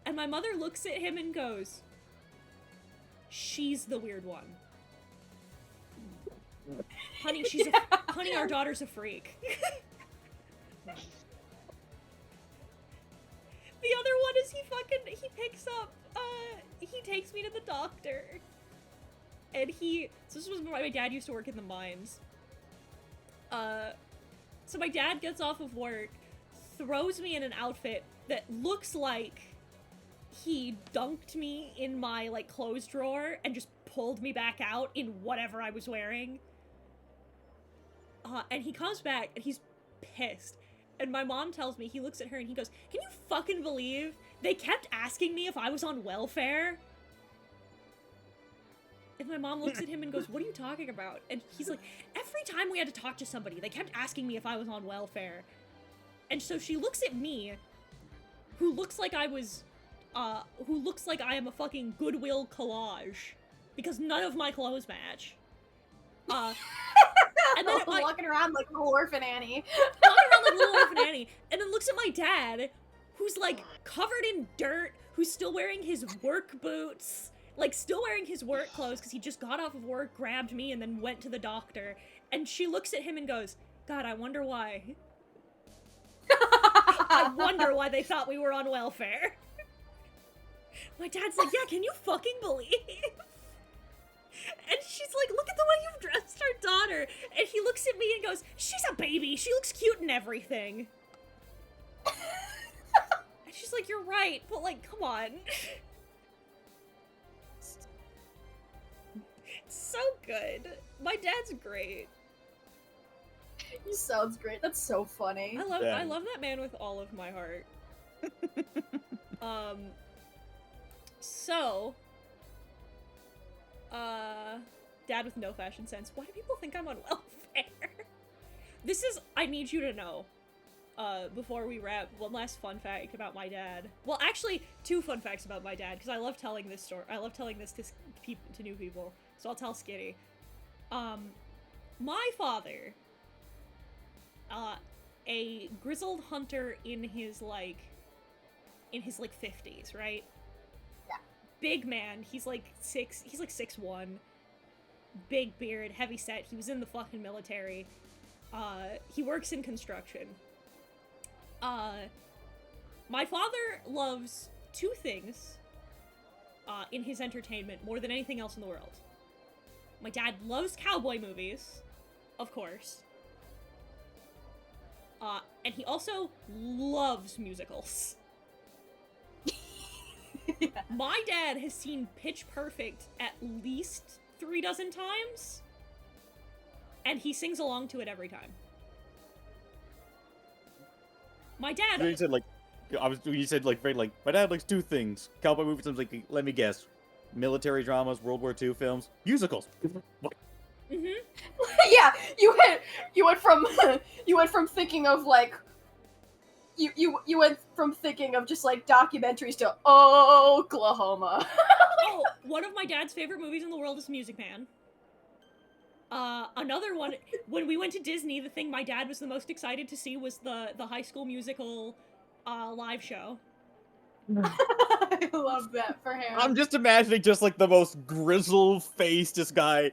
And my mother looks at him and goes, she's the weird one. Honey, honey, our daughter's a freak. The other one is he picks up, he takes me to the doctor. And so this was when my dad used to work in the mines. So my dad gets off of work, throws me in an outfit that looks like he dunked me in my, like, clothes drawer and just pulled me back out in whatever I was wearing. And he comes back and he's pissed. And my mom tells me, he looks at her and he goes, can you fucking believe they kept asking me if I was on welfare? And my mom looks at him and goes, what are you talking about? And he's like, every time we had to talk to somebody, they kept asking me if I was on welfare. And so she looks at me, who looks like I am a fucking Goodwill collage. Because none of my clothes match. And then
walking around like Little Orphan Annie.
And then looks at my dad, who's like covered in dirt, who's still wearing his work boots, like still wearing his work clothes because he just got off of work, grabbed me, and then went to the doctor. And she looks at him and goes, God, I wonder why. I wonder why they thought we were on welfare. My dad's like, yeah, can you fucking believe? And she's like, look at the way you've dressed our daughter. And he looks at me and goes, she's a baby. She looks cute and everything. And she's like, you're right, but like, come on. It's so good. My dad's great.
He sounds great. That's so funny.
I love that man with all of my heart. So, dad with no fashion sense. Why do people think I'm on welfare? I need you to know, before we wrap, one last fun fact about my dad. Well, actually, 2 fun facts about my dad, because I love telling this story. I love telling this to new people, so I'll tell Skitty. My father, a grizzled hunter in his 50s, right?
Yeah.
Big man, he's like 6'1", big beard, heavy set, he was in the fucking military. He works in construction. My father loves 2 things, in his entertainment more than anything else in the world. My dad loves cowboy movies, of course. And he also loves musicals.
Yeah.
My dad has seen Pitch Perfect at least 3 dozen times, and he sings along to it every time. My dad...
You said, like, my dad likes 2 things. Cowboy movies, I was like, let me guess. Military dramas, World War II films, musicals.
Mm-hmm.
Yeah, you went from thinking of like you went from thinking of just like documentaries to Oklahoma.
Oh, one of my dad's favorite movies in the world is Music Man. Another one, when we went to Disney, the thing my dad was the most excited to see was the High School Musical live show.
I love that for him.
I'm just imagining just like the most grizzle-faced this guy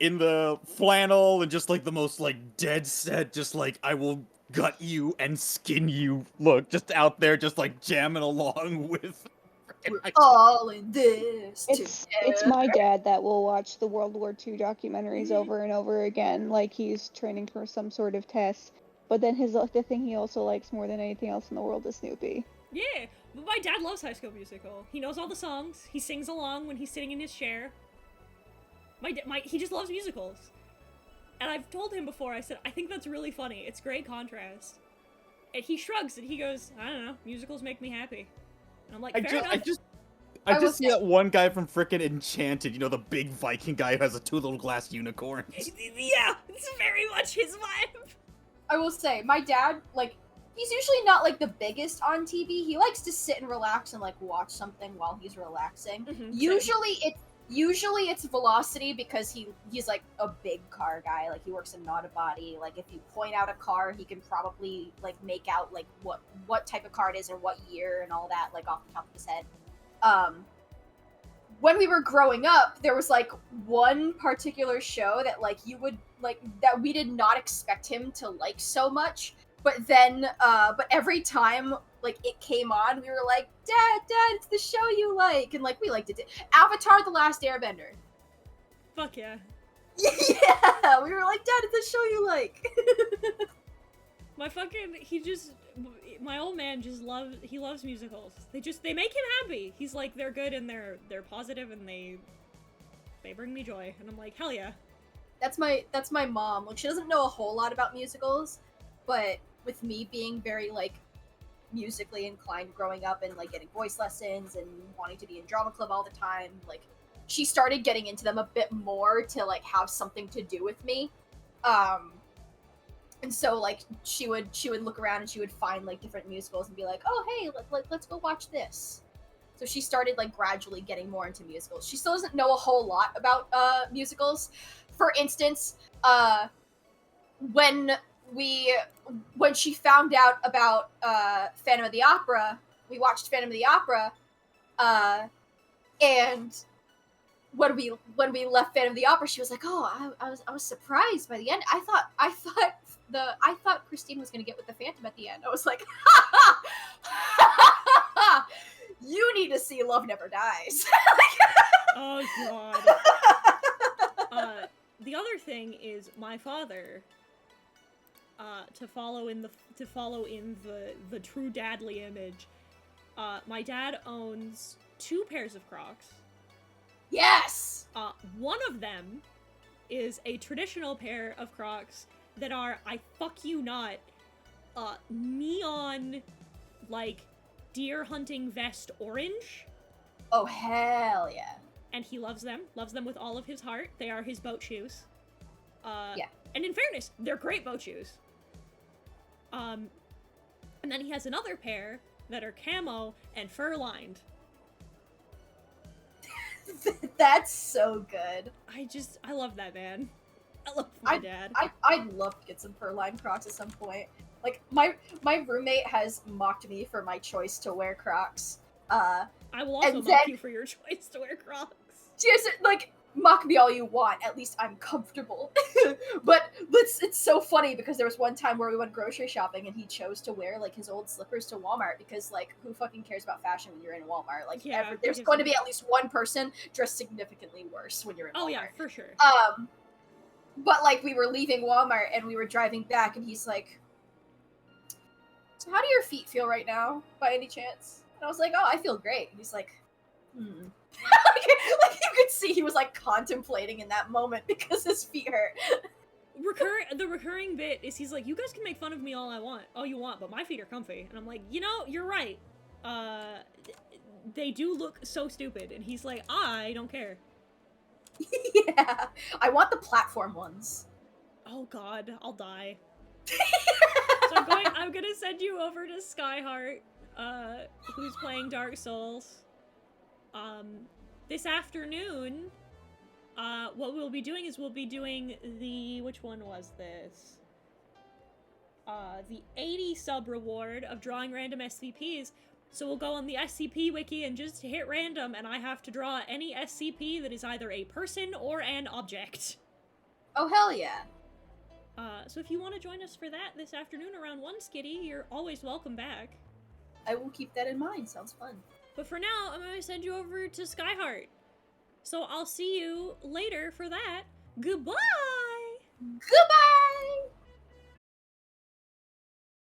in the flannel and just like the most like dead set, just like I will gut you and skin you look, just out there just like jamming along with
all in this
It's
together.
my dad that will watch the World War II documentaries over and over again, like he's training for some sort of test. But then the thing he also likes more than anything else in the world is Snoopy.
Yeah, but my dad loves High School Musical. He knows all the songs. He sings along when he's sitting in his chair. He just loves musicals. And I've told him before, I said, I think that's really funny. It's great contrast. And he shrugs and he goes, I don't know, musicals make me happy. And I'm like, fair enough.
I just see that one guy from frickin' Enchanted, you know, the big Viking guy who has 2 little glass unicorns.
Yeah, it's very much his vibe.
I will say, my dad, like, he's usually not, like, the biggest on TV. He likes to sit and relax and, like, watch something while he's relaxing.
Mhm,
Usually it's Velocity because he's, like, a big car guy. Like, he works in Not a Body. Like, if you point out a car, he can probably, like, make out, like, what type of car it is or what year and all that, like, off the top of his head. When we were growing up, there was, like, one particular show that, like, you would, like, that we did not expect him to like so much, but then, but every time, like, it came on, we were like, Dad, it's the show you like, and, like, we liked it. Avatar: The Last Airbender.
Fuck yeah.
Yeah, we were like, Dad, it's the show you like.
My old man just loves musicals. They make him happy. He's like, they're good and they're positive and they bring me joy. And I'm like, hell yeah.
That's my mom. Like, she doesn't know a whole lot about musicals, but with me being very, like, musically inclined growing up and, like, getting voice lessons and wanting to be in drama club all the time, like, she started getting into them a bit more to, like, have something to do with me. And so, like, she would look around and she would find, like, different musicals and be like, oh, hey, let's go watch this. So she started, like, gradually getting more into musicals. She still doesn't know a whole lot about musicals. For instance, when she found out about Phantom of the Opera, we watched Phantom of the Opera, and when we left Phantom of the Opera, she was like, "Oh, I was surprised by the end. I thought Christine was gonna get with the Phantom at the end." I was like, "You need to see Love Never Dies."
Oh god. The other thing is my father. To follow in the true dadly image. My dad owns 2 pairs of Crocs.
Yes!
One of them is a traditional pair of Crocs that are, I fuck you not, neon, like, deer hunting vest orange.
Oh, hell yeah.
And he loves them with all of his heart. They are his boat shoes.
Yeah.
And in fairness, they're great boat shoes. And then he has another pair that are camo and fur-lined.
That's so good.
I love that man. I love my dad.
I'd love to get some fur-lined Crocs at some point. Like, my roommate has mocked me for my choice to wear Crocs.
I will also mock you for your choice to wear Crocs.
Just, like, mock me all you want. At least I'm comfortable. But it's so funny because there was one time where we went grocery shopping and he chose to wear, like, his old slippers to Walmart because, like, who fucking cares about fashion when you're in Walmart? Like,
yeah,
there's going to be at least one person dressed significantly worse when you're in Walmart.
Oh yeah, for sure.
But, like, we were leaving Walmart and we were driving back and he's like, "So how do your feet feel right now, by any chance?" And I was like, "Oh, I feel great." And he's like, like, you could see he was, like, contemplating in that moment because his feet hurt.
The recurring bit is he's like, "You guys can make fun of me all you want, but my feet are comfy." And I'm like, you know, you're right. They do look so stupid. And he's like, I don't care.
Yeah. I want the platform ones.
Oh god, I'll die. So I'm gonna send you over to Skyheart, who's playing Dark Souls. This afternoon, what we'll be doing is which one was this? The 80 sub reward of drawing random SCPs. So we'll go on the SCP wiki and just hit random, and I have to draw any SCP that is either a person or an object.
Oh, hell yeah.
So if you want to join us for that this afternoon around 1, Skitty, you're always welcome back.
I will keep that in mind. Sounds fun.
But for now, I'm going to send you over to Skyheart. So I'll see you later for that. Goodbye!
Goodbye!